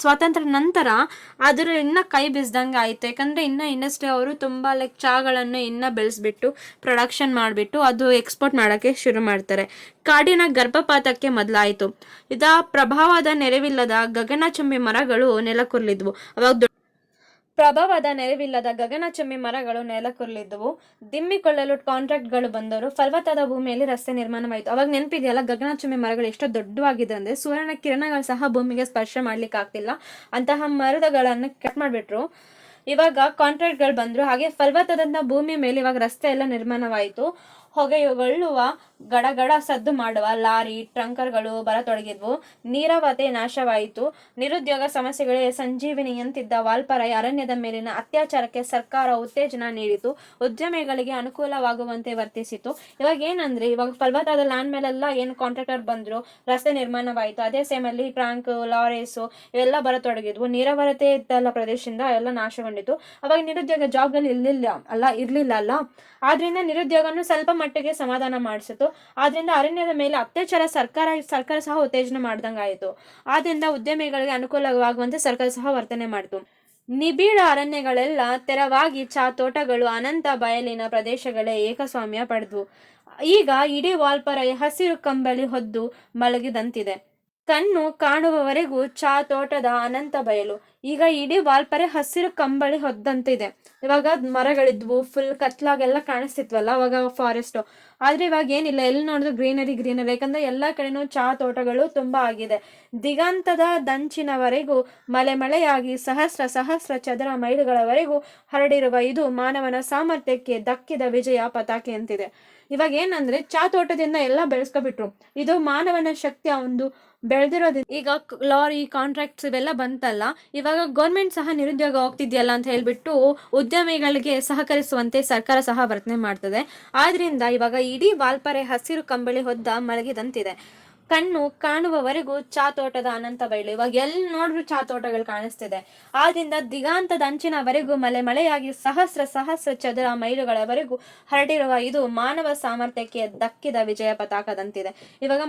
ಸ್ವಾತಂತ್ರ್ಯ ನಂತರ ಅದ್ರ ಇನ್ನ ಕೈ ಬೀಸ್ದಂಗೆ ಆಯ್ತು. ಯಾಕಂದ್ರೆ ಇನ್ನ ಇಂಡಸ್ಟ್ರಿ ಅವರು ತುಂಬಾ ಚಾಗಳನ್ನು ಇನ್ನ ಬೆಳೆಸ್ಬಿಟ್ಟು ಪ್ರೊಡಕ್ಷನ್ ಮಾಡಿಬಿಟ್ಟು ಅದು ಎಕ್ಸ್ಪೋರ್ಟ್ ಮಾಡೋಕ್ಕೆ ಶುರು ಮಾಡ್ತಾರೆ. ಕಾಡಿನ ಗರ್ಭಪಾತಕ್ಕೆ ಮೊದಲಾಯಿತು. ಇದ ಪ್ರಭಾವದ ನೆರವಿಲ್ಲದ ಗಗನಚುಂಬಿ ಮರಗಳು ನೆಲಕ್ಕುರುಳಿದ್ವು. ದಿಮ್ಮಿಕೊಳ್ಳಲು ಕಾಂಟ್ರಾಕ್ಟ್ಗಳು ಬಂದರು. ಫಲವತ್ತಾದ ಭೂಮಿಯಲ್ಲಿ ರಸ್ತೆ ನಿರ್ಮಾಣವಾಯಿತು. ಅವಾಗ ನೆನಪಿದೆಯಲ್ಲ, ಗಗನಚುಂಬಿ ಮರಗಳು ಎಷ್ಟು ದೊಡ್ಡವಾಗಿದೆ ಅಂದ್ರೆ ಸೂರ್ಯನ ಕಿರಣಗಳು ಸಹ ಭೂಮಿಗೆ ಸ್ಪರ್ಶ ಮಾಡ್ಲಿಕ್ಕೆ ಆಗ್ತಿಲ್ಲ, ಅಂತಹ ಮರಗಳನ್ನು ಕಟ್ ಮಾಡಿಬಿಟ್ರು. ಇವಾಗ ಕಾಂಟ್ರಾಕ್ಟ್ಗಳು ಬಂದ್ರು. ಹಾಗೆ ಫಲವತ್ತಾದಂತಹ ಭೂಮಿ ಮೇಲೆ ಇವಾಗ ರಸ್ತೆ ಎಲ್ಲ ನಿರ್ಮಾಣವಾಯಿತು. ಹೊಗೆಯುಗೊಳ್ಳುವ ಗಡಗಡ ಸದ್ದು ಮಾಡುವ ಲಾರಿ ಟ್ರಂಕರ್ಗಳು ಬರತೊಡಗಿದ್ವು. ನೀರಾವರಿ ನಾಶವಾಯಿತು. ನಿರುದ್ಯೋಗ ಸಮಸ್ಯೆಗಳಿಗೆ ಸಂಜೀವಿನಿಯಂತಿದ್ದ ವಾಲ್ಪಾರೈ ಅರಣ್ಯದ ಮೇಲಿನ ಅತ್ಯಾಚಾರಕ್ಕೆ ಸರ್ಕಾರ ಉತ್ತೇಜನ ನೀಡಿತು. ಉದ್ಯಮಿಗಳಿಗೆ ಅನುಕೂಲವಾಗುವಂತೆ ವರ್ತಿಸಿತು. ಇವಾಗ ಏನಂದ್ರೆ, ಇವಾಗ ಫಲವತ್ತಾದ ಲ್ಯಾಂಡ್ ಮೇಲೆಲ್ಲ ಏನು ಕಾಂಟ್ರಾಕ್ಟರ್ ಬಂದ್ರು, ರಸ್ತೆ ನಿರ್ಮಾಣವಾಯಿತು. ಅದೇ ಸೇಮಲ್ಲಿ ಟ್ರಂಕ್ ಲಾರೀಸು ಇವೆಲ್ಲ ಬರತೊಡಗಿದ್ವು. ನೀರಾವರತೆ ಇದ್ದಲ್ಲ ಪ್ರದೇಶದಿಂದ ಎಲ್ಲ ನಾಶಗೊಂಡಿತು. ಅವಾಗ ನಿರುದ್ಯೋಗ ಜಾಬ್ಗಳು ಇರ್ಲಿಲ್ಲ ಅಲ್ಲ, ಆದ್ರಿಂದ ನಿರುದ್ಯೋಗವನ್ನು ಸ್ವಲ್ಪ ಮಟ್ಟಿಗೆ ಸಮಾಧಾನ ಮಾಡಿಸಿತು. ಆದ್ರಿಂದ ಅರಣ್ಯದ ಮೇಲೆ ಅತ್ಯಾಚಾರ ಸರ್ಕಾರ ಸಹ ಉತ್ತೇಜನ ಮಾಡ್ದಂಗಾಯಿತು. ಆದ್ರಿಂದ ಉದ್ಯಮಿಗಳಿಗೆ ಅನುಕೂಲವಾಗುವಂತೆ ಸರ್ಕಾರ ಸಹ ವರ್ತನೆ ಮಾಡಿತು. ನಿಬಿಡ ಅರಣ್ಯಗಳೆಲ್ಲ ತೆರವಾಗಿ ತೋಟಗಳು ಅನಂತ ಬಯಲಿನ ಪ್ರದೇಶಗಳೇ ಏಕಸ್ವಾಮ್ಯ ಪಡೆದ್ವು. ಈಗ ಇಡೀ ವಾಲ್ಪಾರೈ ಹಸಿರು ಕಂಬಳಿ ಹೊದ್ದು ಮಲಗಿದಂತಿದೆ. ಕಣ್ಣು ಕಾಣುವವರೆಗೂ ತೋಟದ ಅನಂತ ಬಯಲು. ಈಗ ಇಡೀ ವಾಲ್ಪಾರೈ ಹಸಿರು ಕಂಬಳಿ ಹೊದ್ದಂತಿದೆ. ಇವಾಗ ಮರಗಳಿದ್ವು, ಫುಲ್ ಕತ್ಲಾಗೆಲ್ಲ ಕಾಣಿಸ್ತಿತ್ವಲ್ಲ ಅವಾಗ ಫಾರೆಸ್ಟ್. ಆದ್ರೆ ಇವಾಗ ಏನಿಲ್ಲ, ಎಲ್ಲಿ ನೋಡಿದ್ರು ಗ್ರೀನರಿ. ಯಾಕಂದ್ರೆ ಎಲ್ಲಾ ಕಡೆನೂ ತೋಟಗಳು ತುಂಬಾ ಆಗಿದೆ. ದಿಗಂತದ ದಂಚಿನವರೆಗೂ ಮಳೆಯಾಗಿ ಸಹಸ್ರ ಚದರ ಮೈಲುಗಳವರೆಗೂ ಹರಡಿರುವ ಇದು ಮಾನವನ ಸಾಮರ್ಥ್ಯಕ್ಕೆ ದಕ್ಕಿದ ವಿಜಯ ಪತಾಕೆ ಅಂತಿದೆ. ಇವಾಗ ಏನಂದ್ರೆ ತೋಟದಿಂದ ಎಲ್ಲ ಬೆಳೆಸ್ಕೊಬಿಟ್ರು. ಇದು ಮಾನವನ ಶಕ್ತಿ ಒಂದು ಬೆಳೆದಿರೋದ್ರಿಂದ. ಈಗ ಲಾರಿ ಕಾಂಟ್ರಾಕ್ಟ್ಸ್ ಇವೆಲ್ಲ ಬಂತಲ್ಲ, ಇವಾಗ ಗೌರ್ಮೆಂಟ್ ಸಹ ನಿರುದ್ಯೋಗ ಹೋಗ್ತಿದ್ಯಲ್ಲ ಅಂತ ಹೇಳ್ಬಿಟ್ಟು ಉದ್ಯಮಿಗಳಿಗೆ ಸಹಕರಿಸುವಂತೆ ಸರ್ಕಾರ ಸಹ ವರ್ತನೆ ಮಾಡ್ತದೆ. ಆದ್ರಿಂದ ಇವಾಗ ಇಡೀ ವಾಲ್ಪಾರೈ ಹಸಿರು ಕಂಬಳಿ ಹೊದ್ದ ಮಲಗಿದಂತಿದೆ. ಕಣ್ಣು ಕಾಣುವವರೆಗೂ ತೋಟದ ಅನಂತ ಬಯಲು. ಇವಾಗ ಎಲ್ಲಿ ನೋಡ್ರು ತೋಟಗಳು ಕಾಣಿಸ್ತಿದೆ. ಆದ್ರಿಂದ ದಿಗಾಂತದ ಅಂಚಿನವರೆಗೂ ಮಳೆಯಾಗಿ ಸಹಸ್ರ ಚದರ ಮೈಲುಗಳವರೆಗೂ ಹರಡಿರುವ ಇದು ಮಾನವ ಸಾಮರ್ಥ್ಯಕ್ಕೆ ದಕ್ಕಿದ ವಿಜಯ ಪತಾಕದಂತಿದೆ. ಇವಾಗ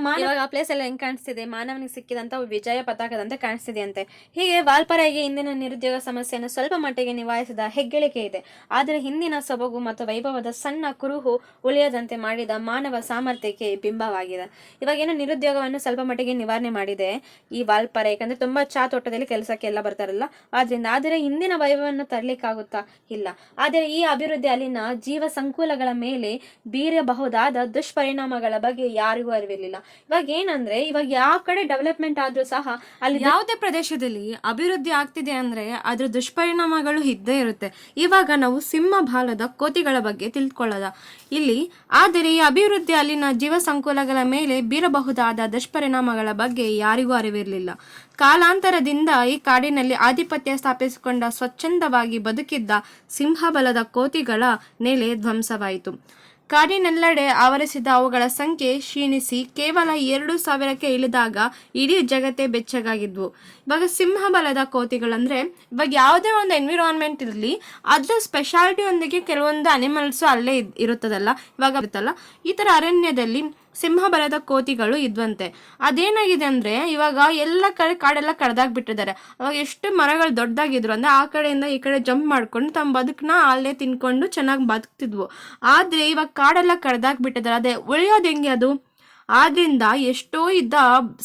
ಆ ಪ್ಲೇಸ್ ಎಲ್ಲ ಹೆಂಗ್ ಕಾಣಿಸ್ತಿದೆ, ಮಾನವನಿಗೆ ಸಿಕ್ಕಿದಂತ ವಿಜಯ ಪತಾಕದಂತೆ ಕಾಣಿಸ್ತಿದೆ ಅಂತೆ. ಹೀಗೆ ವಾಲ್ಪಾರೈಗೆ ಇಂದಿನ ನಿರುದ್ಯೋಗ ಸಮಸ್ಯೆಯನ್ನು ಸ್ವಲ್ಪ ಮಟ್ಟಿಗೆ ನಿವಾರಿಸಿದ ಹೆಗ್ಗಳಿಕೆ ಇದೆ. ಆದರೆ ಹಿಂದಿನ ಸೊಬಗು ಮತ್ತು ವೈಭವದ ಸಣ್ಣ ಕುರುಹು ಉಳಿಯದಂತೆ ಮಾಡಿದ ಮಾನವ ಸಾಮರ್ಥ್ಯಕ್ಕೆ ಬಿಂಬವಾಗಿದೆ. ಇವಾಗೇನು ನಿರುದ್ಯೋಗವನ್ನು ಸ್ವಲ್ಪ ಮಟ್ಟಿಗೆ ನಿವಾರಣೆ ಮಾಡಿದೆ ಈ ವಾಲ್ಪಾರೈ. ಯಾಕಂದ್ರೆ ತುಂಬಾ ತೋಟದಲ್ಲಿ ಕೆಲಸಕ್ಕೆ ಎಲ್ಲ ಬರ್ತಾರಲ್ಲ, ಆದ್ರಿಂದ. ಆದರೆ ಹಿಂದಿನ ವೈಭವವನ್ನು ತರಲಿಕ್ಕಾಗುತ್ತಾ? ಇಲ್ಲ. ಆದರೆ ಈ ಅಭಿವೃದ್ಧಿ ಅಲ್ಲಿನ ಜೀವ ಸಂಕುಲಗಳ ಮೇಲೆ ಬೀರಬಹುದಾದ ದುಷ್ಪರಿಣಾಮಗಳ ಬಗ್ಗೆ ಯಾರಿಗೂ ಅರಿವಿರಲಿಲ್ಲ. ಇವಾಗ ಏನಂದ್ರೆ, ಇವಾಗ ಯಾವ ಕಡೆ ಡೆವಲಪ್ಮೆಂಟ್ ಆದ್ರೂ ಸಹ ಅಲ್ಲಿ ಯಾವುದೇ ಪ್ರದೇಶದಲ್ಲಿ ಅಭಿವೃದ್ಧಿ ಆಗ್ತಿದೆ ಅಂದ್ರೆ ಅದ್ರ ದುಷ್ಪರಿಣಾಮಗಳು ಇದ್ದೇ ಇರುತ್ತೆ. ಇವಾಗ ನಾವು ಸಿಂಹ ಬಾಲದ ಕೋತಿಗಳ ಬಗ್ಗೆ ತಿಳ್ಕೊಳ್ಳೋದ ಇಲ್ಲಿ. ಆದರೆ ಈ ಅಭಿವೃದ್ಧಿ ಅಲ್ಲಿನ ಜೀವ ಸಂಕುಲಗಳ ಮೇಲೆ ಬೀರಬಹುದಾದ ದುಷ್ಪರಿಣಾಮಗಳ ಬಗ್ಗೆ ಯಾರಿಗೂ ಅರಿವಿರಲಿಲ್ಲ. ಕಾಲಾಂತರದಿಂದ ಈ ಕಾಡಿನಲ್ಲಿ ಆಧಿಪತ್ಯ ಸ್ಥಾಪಿಸಿಕೊಂಡ ಸ್ವಚ್ಛಂದವಾಗಿ ಬದುಕಿದ್ದ ಸಿಂಹಬಲದ ಕೋತಿಗಳ ನೆಲೆ ಧ್ವಂಸವಾಯಿತು. ಕಾಡಿನೆಲ್ಲೆಡೆ ಆವರಿಸಿದ ಅವುಗಳ ಸಂಖ್ಯೆ ಕ್ಷೀಣಿಸಿ ಕೇವಲ 2,000ಕ್ಕೆ ಇಳಿದಾಗ ಇಡೀ ಜಗತ್ತೇ ಬೆಚ್ಚಗಾಗಿದ್ವು. ಇವಾಗ ಸಿಂಹಬಲದ ಕೋತಿಗಳಂದ್ರೆ, ಇವಾಗ ಯಾವುದೇ ಒಂದು ಎನ್ವಿರಾನ್ಮೆಂಟ್ ಇರಲಿ, ಅದ್ರ ಸ್ಪೆಷಾಲಿಟಿ ಒಂದಿಗೆ ಕೆಲವೊಂದು ಅನಿಮಲ್ಸು ಅಲ್ಲೇ ಇರುತ್ತದಲ್ಲ. ಇವಾಗ ಇರುತ್ತಲ್ಲ, ಈ ಥರ ಅರಣ್ಯದಲ್ಲಿ ಸಿಂಹಬಲದ ಕೋತಿಗಳು ಇದ್ವಂತೆ. ಅದೇನಾಗಿದೆ ಅಂದ್ರೆ, ಇವಾಗ ಎಲ್ಲ ಕಡೆ ಕಾಡೆಲ್ಲ ಕಡ್ದಾಕ್ಬಿಟ್ಟಿದ್ದಾರೆ. ಅವಾಗ ಎಷ್ಟು ಮರಗಳು ದೊಡ್ಡದಾಗಿದ್ರು ಅಂದ್ರೆ ಆ ಕಡೆಯಿಂದ ಈ ಕಡೆ ಜಂಪ್ ಮಾಡ್ಕೊಂಡು ತಮ್ಮ ಬದುಕನ್ನ ಅಲ್ಲೇ ತಿನ್ಕೊಂಡು ಚೆನ್ನಾಗಿ ಬದುಕ್ತಿದ್ವು. ಆದ್ರೆ ಇವಾಗ ಕಾಡೆಲ್ಲ ಕಡ್ದಾಕ್ಬಿಟ್ಟಿದ್ದಾರೆ. ಅದೇ ಉಳಿಯೋದು ಹೆಂಗೆ ಅದು? ಆದ್ರಿಂದ ಎಷ್ಟೋ ಇದ್ದ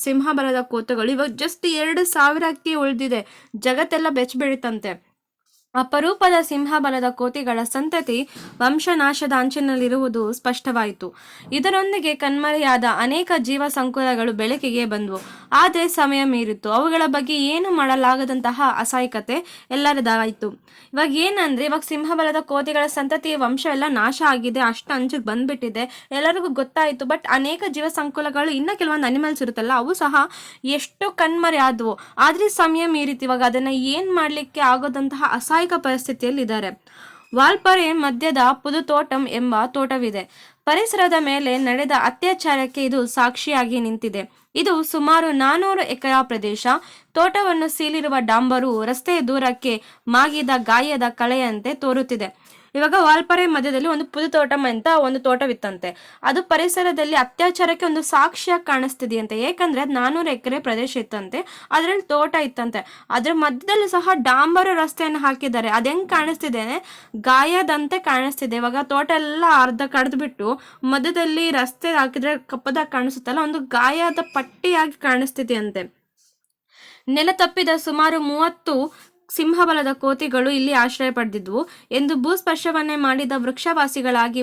ಸಿಂಹಬಲದ ಕೋತಿಗಳು ಇವಾಗ ಜಸ್ಟ್ 2,000ಕ್ಕೆ ಉಳಿದಿದೆ. ಜಗತ್ತೆಲ್ಲ ಬೆಚ್ಚಬೀಳುತ್ತಂತೆ. ಅಪರೂಪದ ಸಿಂಹಬಲದ ಕೋತಿಗಳ ಸಂತತಿ ವಂಶನಾಶದ ಅಂಚಿನಲ್ಲಿರುವುದು ಸ್ಪಷ್ಟವಾಯಿತು. ಇದರೊಂದಿಗೆ ಕಣ್ಮರೆಯಾದ ಅನೇಕ ಜೀವ ಸಂಕುಲಗಳು ಬೆಳಕಿಗೆ ಬಂದವು. ಆದರೆ ಸಮಯ ಮೀರಿತ್ತು. ಅವುಗಳ ಬಗ್ಗೆ ಏನು ಮಾಡಲಾಗದಂತಹ ಅಸಹಾಯಕತೆ ಎಲ್ಲರದಾಯಿತು. ಇವಾಗ ಏನಂದ್ರೆ, ಇವಾಗ ಸಿಂಹಬಲದ ಕೋತಿಗಳ ಸಂತತಿ ವಂಶ ಎಲ್ಲ ನಾಶ ಆಗಿದೆ, ಅಷ್ಟು ಅಂಚಿಗೆ ಬಂದ್ಬಿಟ್ಟಿದೆ, ಎಲ್ಲರಿಗೂ ಗೊತ್ತಾಯಿತು. ಬಟ್ ಅನೇಕ ಜೀವ ಸಂಕುಲಗಳು, ಇನ್ನ ಕೆಲವೊಂದು ಅನಿಮಲ್ಸ್ ಇರುತ್ತಲ್ಲ, ಅವು ಸಹ ಎಷ್ಟು ಕಣ್ಮರೆ ಆದವು. ಆದ್ರೆ ಸಮಯ ಮೀರಿತು. ಇವಾಗ ಅದನ್ನ ಏನ್ ಮಾಡ್ಲಿಕ್ಕೆ ಆಗೋದಂತಹ ಅಸಹಾಯಕ ಪರಿಸ್ಥಿತಿಯಲ್ಲಿ ಇದ್ದಾರೆ. ವಾಲ್ಪಾರೈ ಮಧ್ಯದ ಪುದುತೋಟಂ ಎಂಬ ತೋಟವಿದೆ. ಪರಿಸರದ ಮೇಲೆ ನಡೆದ ಅತ್ಯಾಚಾರಕ್ಕೆ ಇದು ಸಾಕ್ಷಿಯಾಗಿ ನಿಂತಿದೆ. ಇದು ಸುಮಾರು 400 ಎಕರೆ ಪ್ರದೇಶ. ತೋಟವನ್ನು ಸೀಳಿರುವ ಡಾಂಬರು ರಸ್ತೆಯ ದೂರಕ್ಕೆ ಮಾಗಿದ ಗಾಯದ ಕಳೆಯಂತೆ ತೋರುತ್ತಿದೆ. ಇವಾಗ ವಾಲ್ಪಾರೆ ಮಧ್ಯದಲ್ಲಿ ಒಂದು ಪುದು ತೋಟ ಅಂತ ಒಂದು ತೋಟವಿತ್ತಂತೆ. ಅದು ಪರಿಸರದಲ್ಲಿ ಅತ್ಯಾಚಾರಕ್ಕೆ ಒಂದು ಸಾಕ್ಷಿಯಾಗಿ ಕಾಣಿಸ್ತಿದೆಯಂತೆ. ಯಾಕಂದ್ರೆ ಅದು 400 ಎಕರೆ ಪ್ರದೇಶ ಇತ್ತಂತೆ, ಅದ್ರಲ್ಲಿ ತೋಟ ಇತ್ತಂತೆ. ಅದ್ರ ಮಧ್ಯದಲ್ಲಿ ಸಹ ಡಾಂಬರ ರಸ್ತೆಯನ್ನು ಹಾಕಿದ್ದಾರೆ. ಅದ್ ಹೆಂಗ್ ಕಾಣಿಸ್ತಿದೆ, ಗಾಯದಂತೆ ಕಾಣಿಸ್ತಿದೆ. ಇವಾಗ ತೋಟ ಎಲ್ಲ ಅರ್ಧ ಕಡ್ದ್ಬಿಟ್ಟು ಮಧ್ಯದಲ್ಲಿ ರಸ್ತೆ ಹಾಕಿದ್ರೆ ಕಪ್ಪದಾಗ ಕಾಣಿಸುತ್ತಲ್ಲ, ಒಂದು ಗಾಯದ ಪಟ್ಟಿಯಾಗಿ ಕಾಣಿಸ್ತಿದೆ ಅಂತೆ. ನೆಲ ತಪ್ಪಿದ ಸುಮಾರು 30 ಸಿಂಹಬಲದ ಕೋತಿಗಳು ಇಲ್ಲಿ ಆಶ್ರಯ ಪಡೆದಿದ್ವು ಎಂದು ಭೂಸ್ಪರ್ಶವನ್ನೇ ಮಾಡಿದ ವೃಕ್ಷವಾಸಿಗಳಾಗಿ